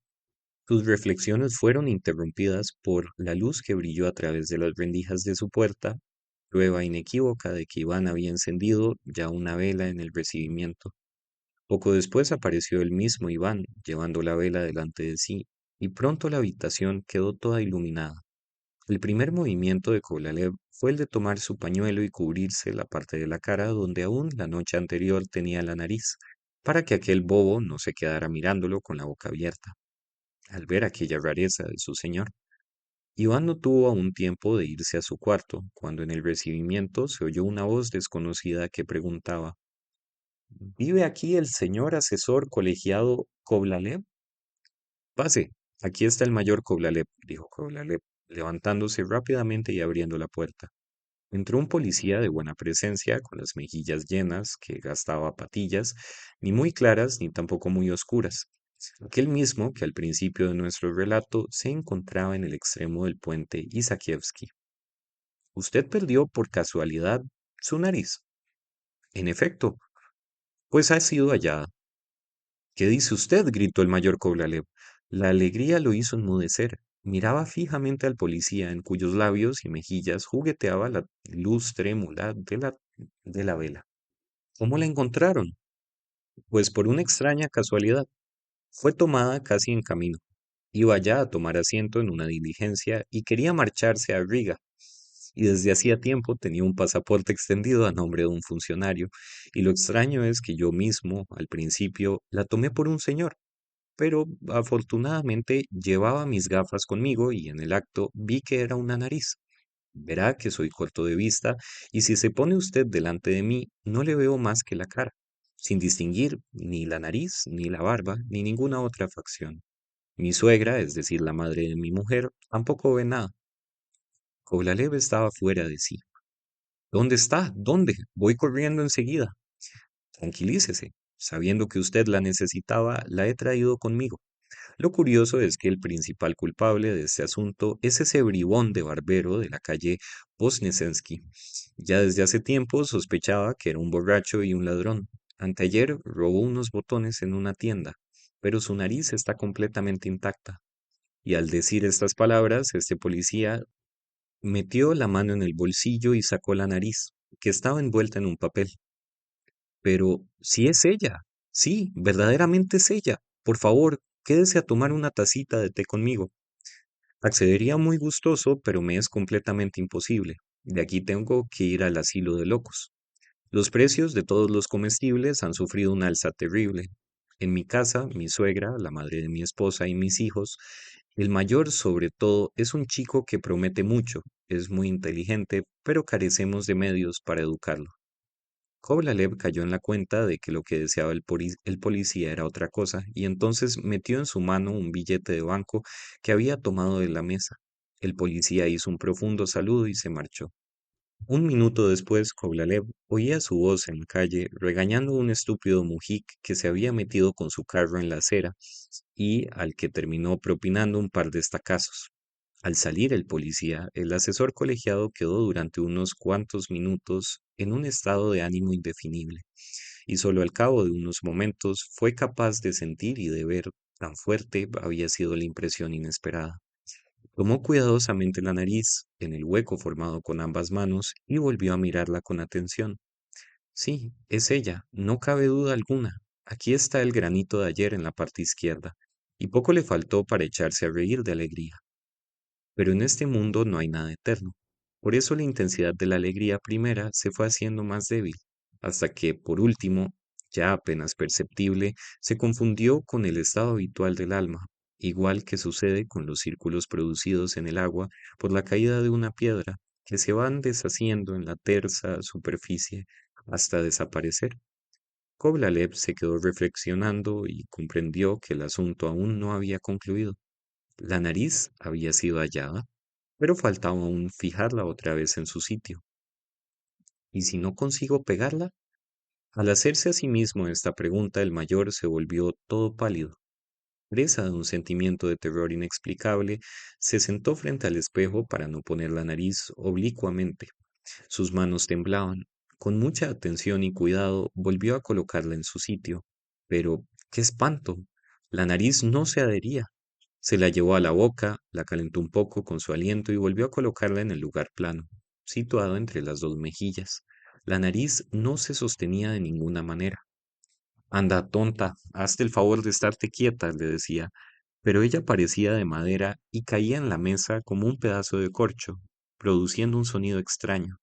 Sus reflexiones fueron interrumpidas por la luz que brilló a través de las rendijas de su puerta, prueba inequívoca de que Iván había encendido ya una vela en el recibimiento. Poco después apareció el mismo Iván, llevando la vela delante de sí, y pronto la habitación quedó toda iluminada. El primer movimiento de Koblalev fue el de tomar su pañuelo y cubrirse la parte de la cara donde aún la noche anterior tenía la nariz, para que aquel bobo no se quedara mirándolo con la boca abierta, al ver aquella rareza de su señor. Iván no tuvo aún tiempo de irse a su cuarto, cuando en el recibimiento se oyó una voz desconocida que preguntaba: ¿vive aquí el señor asesor colegiado Koblalev? Pase, aquí está el mayor Koblalev, dijo Koblalev, levantándose rápidamente y abriendo la puerta. Entró un policía de buena presencia, con las mejillas llenas, que gastaba patillas, ni muy claras ni tampoco muy oscuras. Aquel mismo que al principio de nuestro relato se encontraba en el extremo del puente Isakievsky. ¿Usted perdió por casualidad su nariz? En efecto, pues ha sido hallada. ¿Qué dice usted? Gritó el mayor Koblalev. La alegría lo hizo enmudecer. Miraba fijamente al policía, en cuyos labios y mejillas jugueteaba la luz trémula de la vela. ¿Cómo la encontraron? Pues por una extraña casualidad. Fue tomada casi en camino. Iba ya a tomar asiento en una diligencia y quería marcharse a Riga. Y desde hacía tiempo tenía un pasaporte extendido a nombre de un funcionario. Y lo extraño es que yo mismo, al principio, la tomé por un señor, pero afortunadamente llevaba mis gafas conmigo y en el acto vi que era una nariz. Verá que soy corto de vista y si se pone usted delante de mí no le veo más que la cara, sin distinguir ni la nariz, ni la barba, ni ninguna otra facción. Mi suegra, es decir, la madre de mi mujer, tampoco ve nada. Koblalev estaba fuera de sí. ¿Dónde está? ¿Dónde? Voy corriendo enseguida. Tranquilícese. Sabiendo que usted la necesitaba, la he traído conmigo. Lo curioso es que el principal culpable de este asunto es ese bribón de barbero de la calle Voznesensky. Ya desde hace tiempo sospechaba que era un borracho y un ladrón. Anteayer robó unos botones en una tienda, pero su nariz está completamente intacta. Y al decir estas palabras, este policía metió la mano en el bolsillo y sacó la nariz, que estaba envuelta en un papel. Pero sí es ella. Sí, verdaderamente es ella. Por favor, quédese a tomar una tacita de té conmigo. Accedería muy gustoso, pero me es completamente imposible. De aquí tengo que ir al asilo de locos. Los precios de todos los comestibles han sufrido un alza terrible. En mi casa, mi suegra, la madre de mi esposa y mis hijos, el mayor sobre todo es un chico que promete mucho es muy inteligente, pero carecemos de medios para educarlo. Kovalev cayó en la cuenta de que lo que deseaba el policía era otra cosa, y entonces metió en su mano un billete de banco que había tomado de la mesa. El policía hizo un profundo saludo y se marchó. Un minuto después, Kovalev oía su voz en la calle regañando a un estúpido mujik que se había metido con su carro en la acera y al que terminó propinando un par de estacazos. Al salir el policía, el asesor colegiado quedó durante unos cuantos minutos en un estado de ánimo indefinible, y solo al cabo de unos momentos fue capaz de sentir y de ver tan fuerte había sido la impresión inesperada. Tomó cuidadosamente la nariz en el hueco formado con ambas manos y volvió a mirarla con atención. Sí, es ella, no cabe duda alguna. Aquí está el granito de ayer en la parte izquierda, y poco le faltó para echarse a reír de alegría. Pero en este mundo no hay nada eterno. Por eso la intensidad de la alegría primera se fue haciendo más débil, hasta que, por último, ya apenas perceptible, se confundió con el estado habitual del alma, igual que sucede con los círculos producidos en el agua por la caída de una piedra, que se van deshaciendo en la tersa superficie hasta desaparecer. Koblalev se quedó reflexionando y comprendió que el asunto aún no había concluido. La nariz había sido hallada, pero faltaba aún fijarla otra vez en su sitio. ¿Y si no consigo pegarla? Al hacerse a sí mismo esta pregunta, el mayor se volvió todo pálido. Presa de un sentimiento de terror inexplicable, se sentó frente al espejo para no poner la nariz oblicuamente. Sus manos temblaban. Con mucha atención y cuidado volvió a colocarla en su sitio. Pero, ¡qué espanto! La nariz no se adhería. Se la llevó a la boca, la calentó un poco con su aliento y volvió a colocarla en el lugar plano, situado entre las dos mejillas. La nariz no se sostenía de ninguna manera. Anda, tonta, hazte el favor de estarte quieta, le decía, pero ella parecía de madera y caía en la mesa como un pedazo de corcho, produciendo un sonido extraño.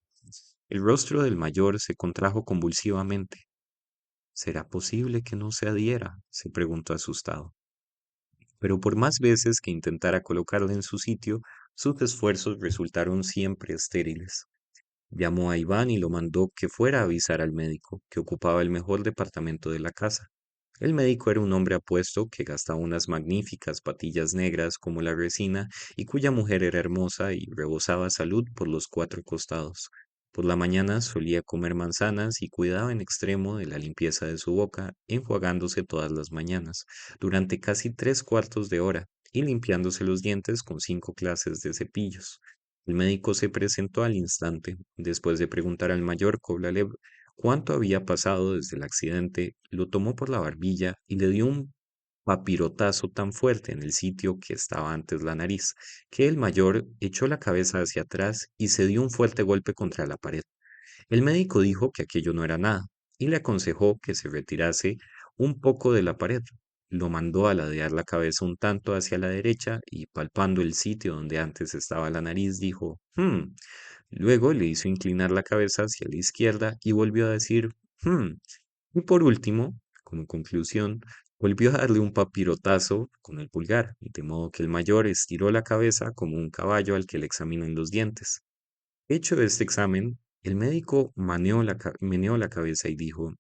El rostro del mayor se contrajo convulsivamente. ¿Será posible que no se adhiera? Se preguntó asustado. Pero por más veces que intentara colocarla en su sitio, sus esfuerzos resultaron siempre estériles. Llamó a Iván y lo mandó que fuera a avisar al médico, que ocupaba el mejor departamento de la casa. El médico era un hombre apuesto que gastaba unas magníficas patillas negras como la resina y cuya mujer era hermosa y rebosaba salud por los cuatro costados. Por la mañana solía comer manzanas y cuidaba en extremo de la limpieza de su boca, enjuagándose todas las mañanas, durante casi 3/4 de hora, y limpiándose los dientes con 5 clases de cepillos. El médico se presentó al instante, después de preguntar al mayor Koblalev cuánto había pasado desde el accidente, lo tomó por la barbilla y le dio un papirotazo tan fuerte en el sitio que estaba antes la nariz, que el mayor echó la cabeza hacia atrás y se dio un fuerte golpe contra la pared. El médico dijo que aquello no era nada y le aconsejó que se retirase un poco de la pared. Lo mandó a ladear la cabeza un tanto hacia la derecha y palpando el sitio donde antes estaba la nariz, dijo, Luego le hizo inclinar la cabeza hacia la izquierda y volvió a decir, "Hmm". Y por último, como conclusión, volvió a darle un papirotazo con el pulgar, de modo que el mayor estiró la cabeza como un caballo al que le examinan los dientes. Hecho este examen, el médico meneó la cabeza y dijo,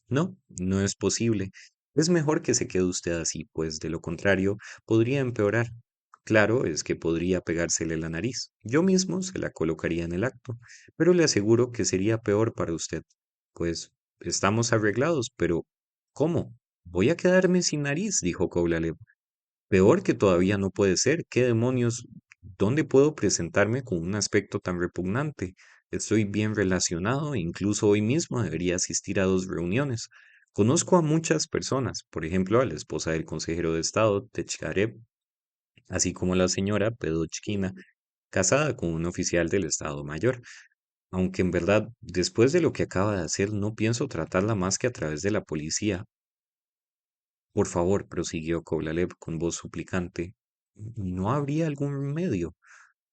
no, no es posible. Es mejor que se quede usted así, pues de lo contrario podría empeorar. Claro es que podría pegársele la nariz. Yo mismo se la colocaría en el acto, pero le aseguro que sería peor para usted. Pues estamos arreglados, pero ¿cómo? Voy a quedarme sin nariz, dijo Koulalev. Peor que todavía no puede ser. ¿Qué demonios? ¿Dónde puedo presentarme con un aspecto tan repugnante? Estoy bien relacionado e incluso hoy mismo debería asistir a 2 reuniones. Conozco a muchas personas, por ejemplo, a la esposa del consejero de Estado, Techkarev, así como a la señora Pedochkina, casada con un oficial del Estado Mayor. Aunque en verdad, después de lo que acaba de hacer, no pienso tratarla más que a través de la policía. Por favor, prosiguió Kovalev con voz suplicante, ¿no habría algún medio?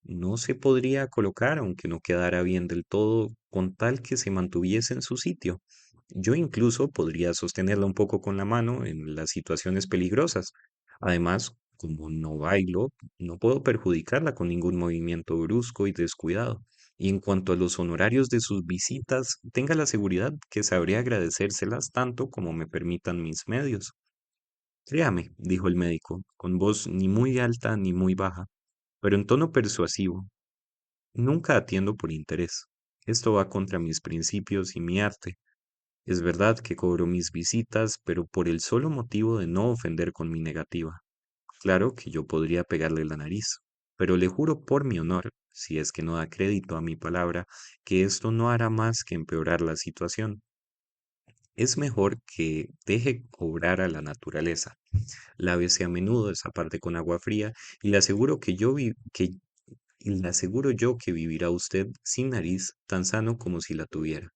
¿No se podría colocar, aunque no quedara bien del todo, con tal que se mantuviese en su sitio? Yo incluso podría sostenerla un poco con la mano en las situaciones peligrosas. Además, Como no bailo, no puedo perjudicarla con ningún movimiento brusco y descuidado. Y en cuanto a los honorarios de sus visitas, tenga la seguridad que sabré agradecérselas tanto como me permitan mis medios. Créame, dijo el médico, con voz ni muy alta ni muy baja, pero en tono persuasivo. Nunca atiendo por interés. Esto va contra mis principios y mi arte. Es verdad que cobro mis visitas, pero por el solo motivo de no ofender con mi negativa. Claro que yo podría pegarle la nariz, pero le juro por mi honor, si es que no da crédito a mi palabra, que esto no hará más que empeorar la situación. Es mejor que deje obrar a la naturaleza. Lávese a menudo esa parte con agua fría y le aseguro y le aseguro yo que vivirá usted sin nariz tan sano como si la tuviera.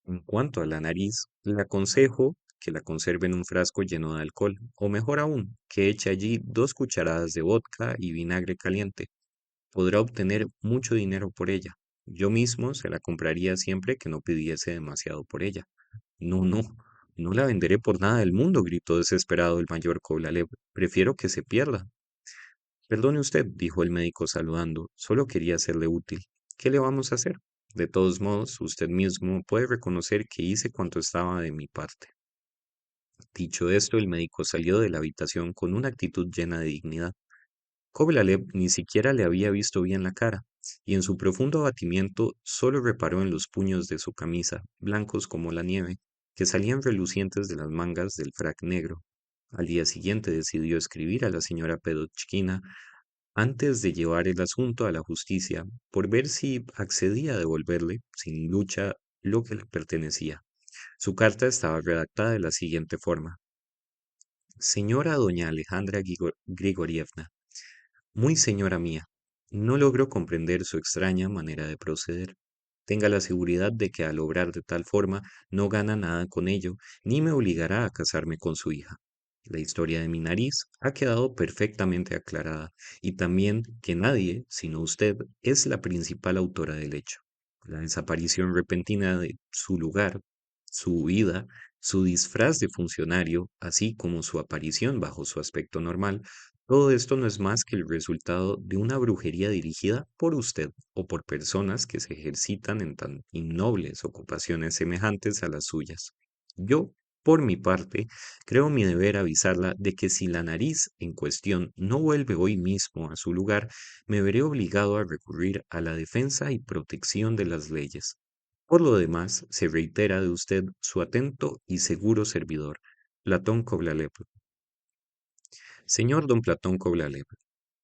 En cuanto a la nariz, le aconsejo que la conserve en un frasco lleno de alcohol, o mejor aún, que eche allí 2 cucharadas de vodka y vinagre caliente. Podrá obtener mucho dinero por ella. Yo mismo se la compraría siempre que no pidiese demasiado por ella. No, no, no la venderé por nada del mundo, gritó desesperado el mayor Koblalev. Prefiero que se pierda. Perdone usted, dijo el médico saludando, solo quería serle útil. ¿Qué le vamos a hacer? De todos modos, usted mismo puede reconocer que hice cuanto estaba de mi parte. Dicho esto, el médico salió de la habitación con una actitud llena de dignidad. Kovalev ni siquiera le había visto bien la cara, y en su profundo abatimiento solo reparó en los puños de su camisa, blancos como la nieve, que salían relucientes de las mangas del frac negro. Al día siguiente decidió escribir a la señora Pedochkina antes de llevar el asunto a la justicia por ver si accedía a devolverle, sin lucha, lo que le pertenecía. Su carta estaba redactada de la siguiente forma. Señora doña Alejandra Grigorievna, muy señora mía, no logro comprender su extraña manera de proceder. Tenga la seguridad de que al obrar de tal forma no gana nada con ello, ni me obligará a casarme con su hija. La historia de mi nariz ha quedado perfectamente aclarada, y también que nadie, sino usted, es la principal autora del hecho. La desaparición repentina de su lugar, su huida, su disfraz de funcionario, así como su aparición bajo su aspecto normal, todo esto no es más que el resultado de una brujería dirigida por usted o por personas que se ejercitan en tan innobles ocupaciones semejantes a las suyas. Yo, por mi parte, creo mi deber avisarla de que si la nariz en cuestión no vuelve hoy mismo a su lugar, me veré obligado a recurrir a la defensa y protección de las leyes. Por lo demás, se reitera de usted su atento y seguro servidor, Platón Kovalev. Señor don Platón Kovalev,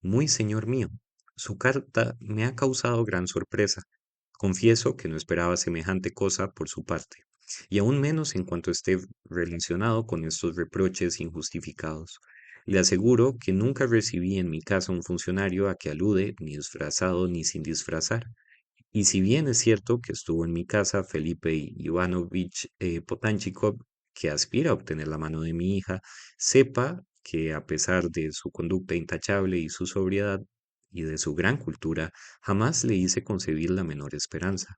muy señor mío, su carta me ha causado gran sorpresa. Confieso que no esperaba semejante cosa por su parte, y aún menos en cuanto esté relacionado con estos reproches injustificados. Le aseguro que nunca recibí en mi casa un funcionario a que alude, ni disfrazado ni sin disfrazar. Y si bien es cierto que estuvo en mi casa Felipe Ivanovich Potanchikov, que aspira a obtener la mano de mi hija, sepa que a pesar de su conducta intachable y su sobriedad y de su gran cultura, jamás le hice concebir la menor esperanza.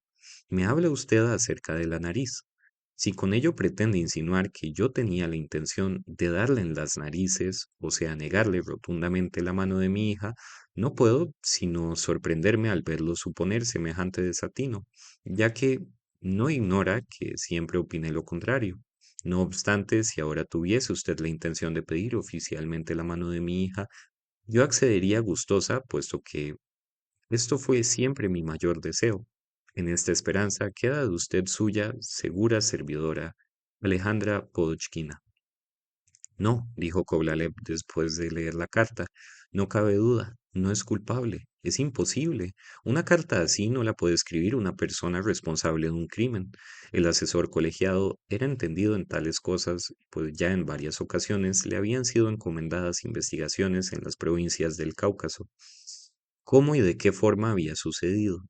Me habla usted acerca de la nariz. Si con ello pretende insinuar que yo tenía la intención de darle en las narices, o sea, negarle rotundamente la mano de mi hija, no puedo sino sorprenderme al verlo suponer semejante desatino, ya que no ignora que siempre opiné lo contrario. No obstante, si ahora tuviese usted la intención de pedir oficialmente la mano de mi hija, yo accedería gustosa, puesto que esto fue siempre mi mayor deseo. En esta esperanza queda de usted suya segura servidora, Alejandra Podochkina. No, dijo Koblalev después de leer la carta, no cabe duda, no es culpable, es imposible. Una carta así no la puede escribir una persona responsable de un crimen. El asesor colegiado era entendido en tales cosas, pues ya en varias ocasiones le habían sido encomendadas investigaciones en las provincias del Cáucaso. ¿Cómo y de qué forma había sucedido?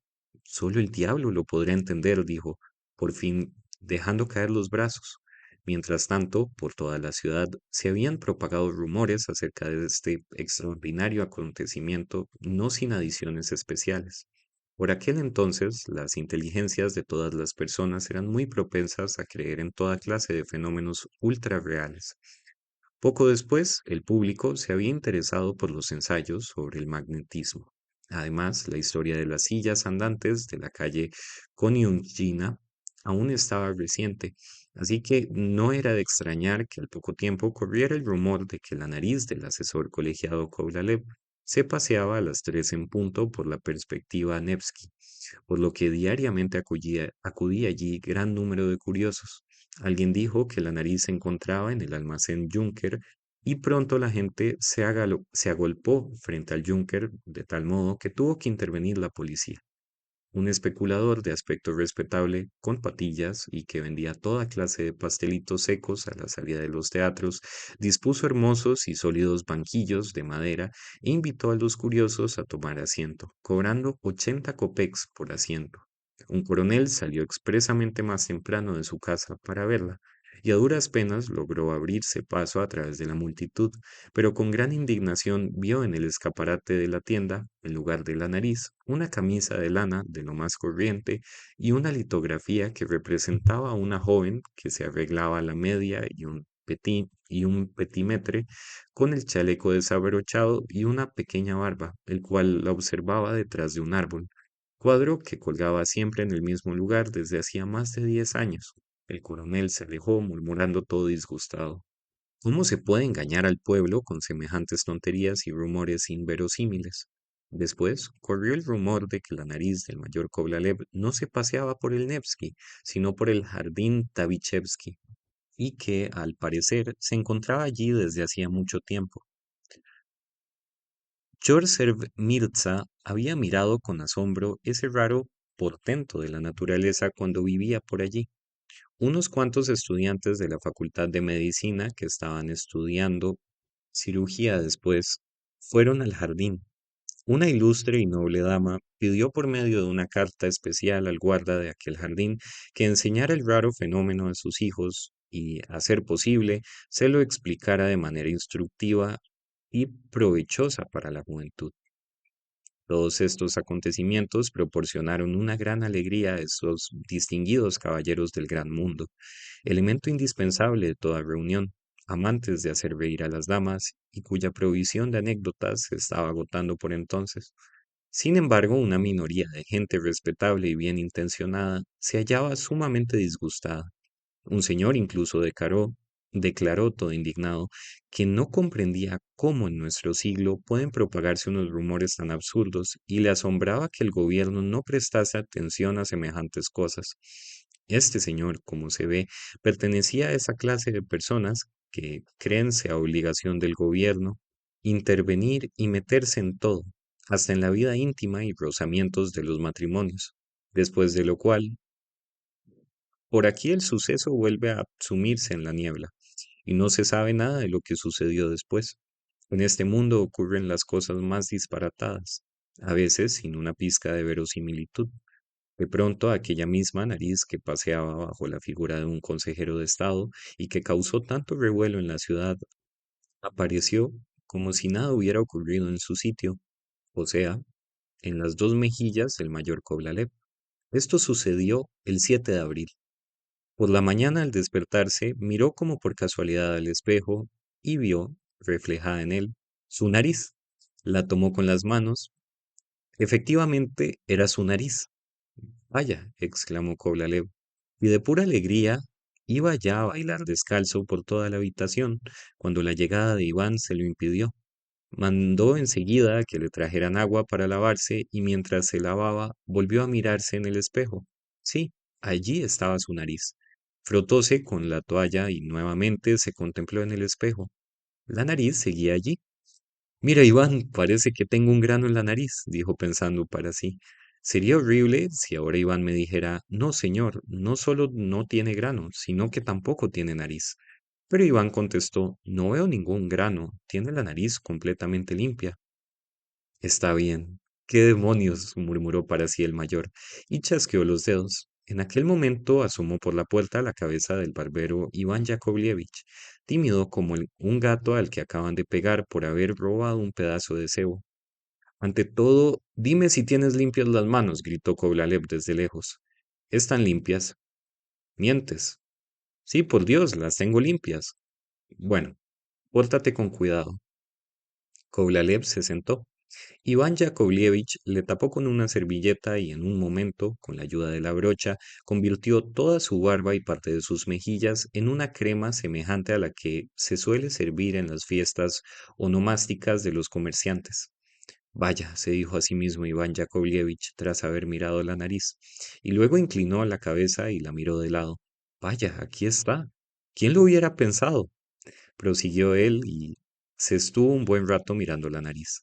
Solo el diablo lo podrá entender, dijo, por fin dejando caer los brazos. Mientras tanto, por toda la ciudad se habían propagado rumores acerca de este extraordinario acontecimiento, no sin adiciones especiales. Por aquel entonces, las inteligencias de todas las personas eran muy propensas a creer en toda clase de fenómenos ultrarreales. Poco después, el público se había interesado por los ensayos sobre el magnetismo. Además, la historia de las sillas andantes de la calle Koniushina aún estaba reciente, así que no era de extrañar que al poco tiempo corriera el rumor de que la nariz del asesor colegiado Kovalev se paseaba a las 3 en punto por la perspectiva Nevsky, por lo que diariamente acudía allí gran número de curiosos. Alguien dijo que la nariz se encontraba en el almacén Juncker y pronto la gente se agolpó frente al Juncker de tal modo que tuvo que intervenir la policía. Un especulador de aspecto respetable, con patillas y que vendía toda clase de pastelitos secos a la salida de los teatros, dispuso hermosos y sólidos banquillos de madera e invitó a los curiosos a tomar asiento, cobrando 80 kopecks por asiento. Un coronel salió expresamente más temprano de su casa para verla, y a duras penas logró abrirse paso a través de la multitud, pero con gran indignación vio en el escaparate de la tienda, en lugar de la nariz, una camisa de lana de lo más corriente y una litografía que representaba a una joven que se arreglaba la media y un petimetre con el chaleco desabrochado y una pequeña barba, el cual la observaba detrás de un árbol, cuadro que colgaba siempre en el mismo lugar desde hacía más de 10 años. El coronel se alejó murmurando todo disgustado. ¿Cómo se puede engañar al pueblo con semejantes tonterías y rumores inverosímiles? Después corrió el rumor de que la nariz del mayor Koblalev no se paseaba por el Nevsky, sino por el jardín Tabichevsky, y que, al parecer, se encontraba allí desde hacía mucho tiempo. Jorsev Mirza había mirado con asombro ese raro portento de la naturaleza cuando vivía por allí. Unos cuantos estudiantes de la Facultad de Medicina que estaban estudiando cirugía después fueron al jardín. Una ilustre y noble dama pidió por medio de una carta especial al guarda de aquel jardín que enseñara el raro fenómeno a sus hijos y, a ser posible, se lo explicara de manera instructiva y provechosa para la juventud. Todos estos acontecimientos proporcionaron una gran alegría a esos distinguidos caballeros del gran mundo, elemento indispensable de toda reunión, amantes de hacer reír a las damas y cuya provisión de anécdotas se estaba agotando por entonces. Sin embargo, una minoría de gente respetable y bien intencionada se hallaba sumamente disgustada. Un señor incluso declaró todo indignado que no comprendía cómo en nuestro siglo pueden propagarse unos rumores tan absurdos y le asombraba que el gobierno no prestase atención a semejantes cosas. Este señor, como se ve, pertenecía a esa clase de personas que creen sea obligación del gobierno intervenir y meterse en todo, hasta en la vida íntima y rozamientos de los matrimonios, después de lo cual por aquí el suceso vuelve a sumirse en la niebla, y no se sabe nada de lo que sucedió después. En este mundo ocurren las cosas más disparatadas, a veces sin una pizca de verosimilitud. De pronto, aquella misma nariz que paseaba bajo la figura de un consejero de Estado y que causó tanto revuelo en la ciudad, apareció como si nada hubiera ocurrido en su sitio, o sea, en las dos mejillas del mayor Koblalev. Esto sucedió el 7 de abril. Por la mañana al despertarse, miró como por casualidad al espejo y vio, reflejada en él, su nariz. La tomó con las manos. Efectivamente, era su nariz. Vaya, exclamó Koblalev, y de pura alegría iba ya a bailar descalzo por toda la habitación, cuando la llegada de Iván se lo impidió. Mandó enseguida que le trajeran agua para lavarse y mientras se lavaba volvió a mirarse en el espejo. Sí, allí estaba su nariz. Frotóse con la toalla y nuevamente se contempló en el espejo. La nariz seguía allí. Mira, Iván, parece que tengo un grano en la nariz, dijo pensando para sí. Sería horrible si ahora Iván me dijera, no, señor, no solo no tiene grano, sino que tampoco tiene nariz. Pero Iván contestó, no veo ningún grano, tiene la nariz completamente limpia. Está bien. ¿Qué demonios? Murmuró para sí el mayor, y chasqueó los dedos. En aquel momento asomó por la puerta la cabeza del barbero Iván Yakovlevich, tímido como un gato al que acaban de pegar por haber robado un pedazo de cebo. Ante todo, dime si tienes limpias las manos, gritó Kovalev desde lejos. ¿Están limpias? Mientes. Sí, por Dios, las tengo limpias. Bueno, Pórtate con cuidado. Koblalev se sentó. Iván Yakovlevich le tapó con una servilleta y en un momento, con la ayuda de la brocha, convirtió toda su barba y parte de sus mejillas en una crema semejante a la que se suele servir en las fiestas onomásticas de los comerciantes. Vaya, se dijo a sí mismo Iván Yakovlevich tras haber mirado la nariz, y luego inclinó la cabeza y la miró de lado. Vaya, aquí está. ¿Quién lo hubiera pensado? Prosiguió él y se estuvo un buen rato mirando la nariz.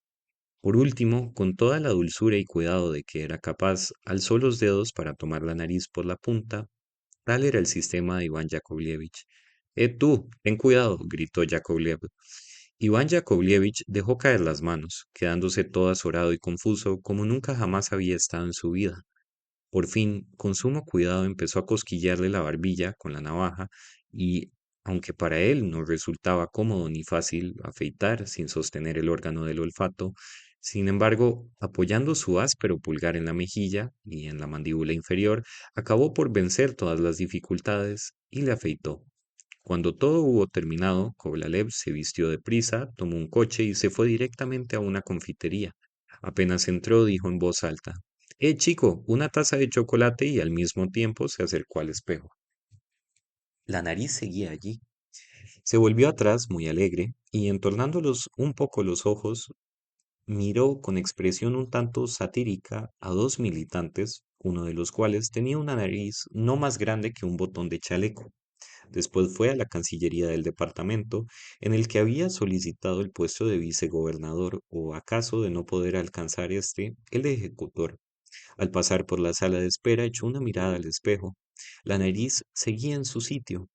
Por último, con toda la dulzura y cuidado de que era capaz, alzó los dedos para tomar la nariz por la punta. Tal era el sistema de Iván Yakovlevich. Tú! Ten cuidado, gritó Yakovlev. Iván Yakovlevich dejó caer las manos, quedándose todo azorado y confuso como nunca jamás había estado en su vida. Por fin, con sumo cuidado, empezó a cosquillarle la barbilla con la navaja y, aunque para él no resultaba cómodo ni fácil afeitar sin sostener el órgano del olfato, sin embargo, apoyando su áspero pulgar en la mejilla y en la mandíbula inferior, acabó por vencer todas las dificultades y le afeitó. Cuando todo hubo terminado, Koblalev se vistió deprisa, tomó un coche y se fue directamente a una confitería. Apenas entró, dijo en voz alta: chico, una taza de chocolate y al mismo tiempo se acercó al espejo. La nariz seguía allí. Se volvió atrás muy alegre y entornándolos un poco los ojos, miró con expresión un tanto satírica a dos militantes, uno de los cuales tenía una nariz no más grande que un botón de chaleco. Después fue a la Cancillería del departamento, en el que había solicitado el puesto de vicegobernador, o acaso de no poder alcanzar este, el de ejecutor. Al pasar por la sala de espera echó una mirada al espejo. La nariz seguía en su sitio.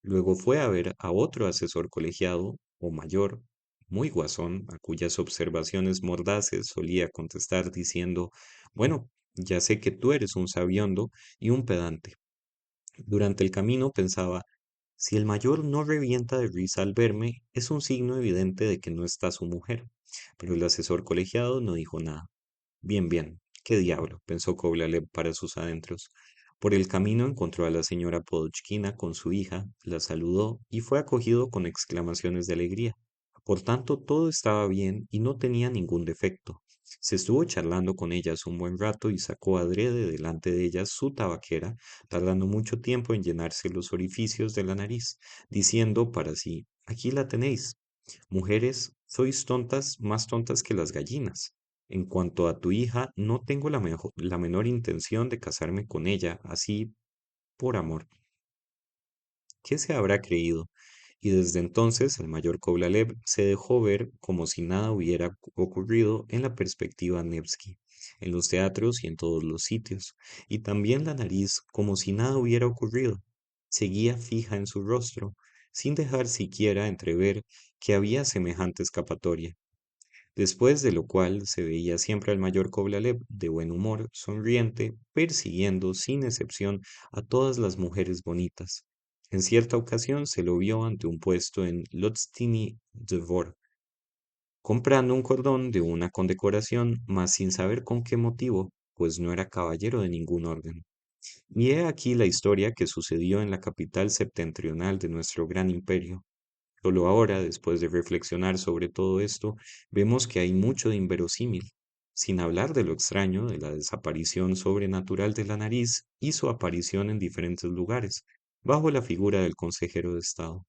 Luego fue a ver a otro asesor colegiado, o mayor, muy guasón, a cuyas observaciones mordaces solía contestar diciendo: Bueno, ya sé que tú eres un sabiondo y un pedante. Durante el camino pensaba: si el mayor no revienta de risa al verme, es un signo evidente de que no está su mujer. Pero el asesor colegiado no dijo nada. Bien, bien, qué diablo, pensó Kovalev para sus adentros. Por el camino encontró a la señora Podocchkina con su hija, la saludó y fue acogido con exclamaciones de alegría. Por tanto, todo estaba bien y no tenía ningún defecto. Se estuvo charlando con ellas un buen rato y sacó adrede delante de ellas su tabaquera, tardando mucho tiempo en llenarse los orificios de la nariz, diciendo para sí: aquí la tenéis. Mujeres, sois tontas, más tontas que las gallinas. En cuanto a tu hija, no tengo la menor intención de casarme con ella, así por amor. ¿Qué se habrá creído? Y desde entonces el mayor Koblalev se dejó ver como si nada hubiera ocurrido en la perspectiva Nevsky, en los teatros y en todos los sitios, y también la nariz como si nada hubiera ocurrido. Seguía fija en su rostro, sin dejar siquiera entrever que había semejante escapatoria. Después de lo cual se veía siempre al mayor Koblalev de buen humor, sonriente, persiguiendo sin excepción a todas las mujeres bonitas. En cierta ocasión se lo vio ante un puesto en Lostiny Dvor, comprando un cordón de una condecoración, mas sin saber con qué motivo, pues no era caballero de ningún orden. Y he aquí la historia que sucedió en la capital septentrional de nuestro gran imperio. Solo ahora, después de reflexionar sobre todo esto, vemos que hay mucho de inverosímil, sin hablar de lo extraño de la desaparición sobrenatural de la nariz y su aparición en diferentes lugares, bajo la figura del consejero de Estado.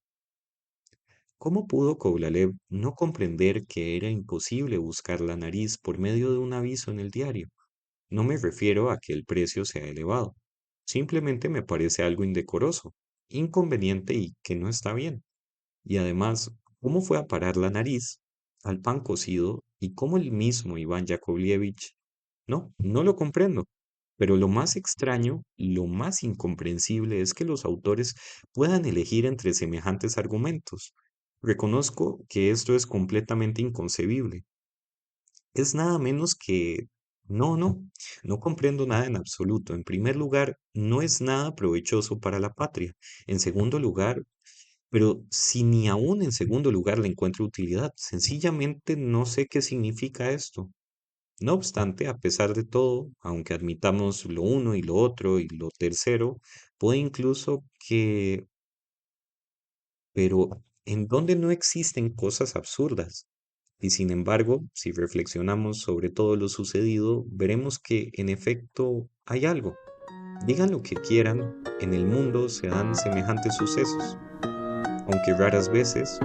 ¿Cómo pudo Koblalev no comprender que era imposible buscar la nariz por medio de un aviso en el diario? No me refiero a que el precio sea elevado, simplemente me parece algo indecoroso, inconveniente y que no está bien. Y además, ¿cómo fue a parar la nariz al pan cocido y cómo el mismo Iván Yakovlevich? No, no lo comprendo. Pero lo más extraño, lo más incomprensible es que los autores puedan elegir entre semejantes argumentos. Reconozco que esto es completamente inconcebible. Es nada menos que... No, no, no comprendo nada en absoluto. En primer lugar, no es nada provechoso para la patria. En segundo lugar, pero si ni aún en segundo lugar le encuentro utilidad, sencillamente no sé qué significa esto. No obstante, a pesar de todo, aunque admitamos lo uno y lo otro y lo tercero, puede incluso que... Pero en donde no existen cosas absurdas. Y sin embargo, si reflexionamos sobre todo lo sucedido, veremos que en efecto hay algo. Digan lo que quieran, en el mundo se dan semejantes sucesos, aunque raras veces,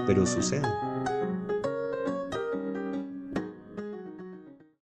pero suceden.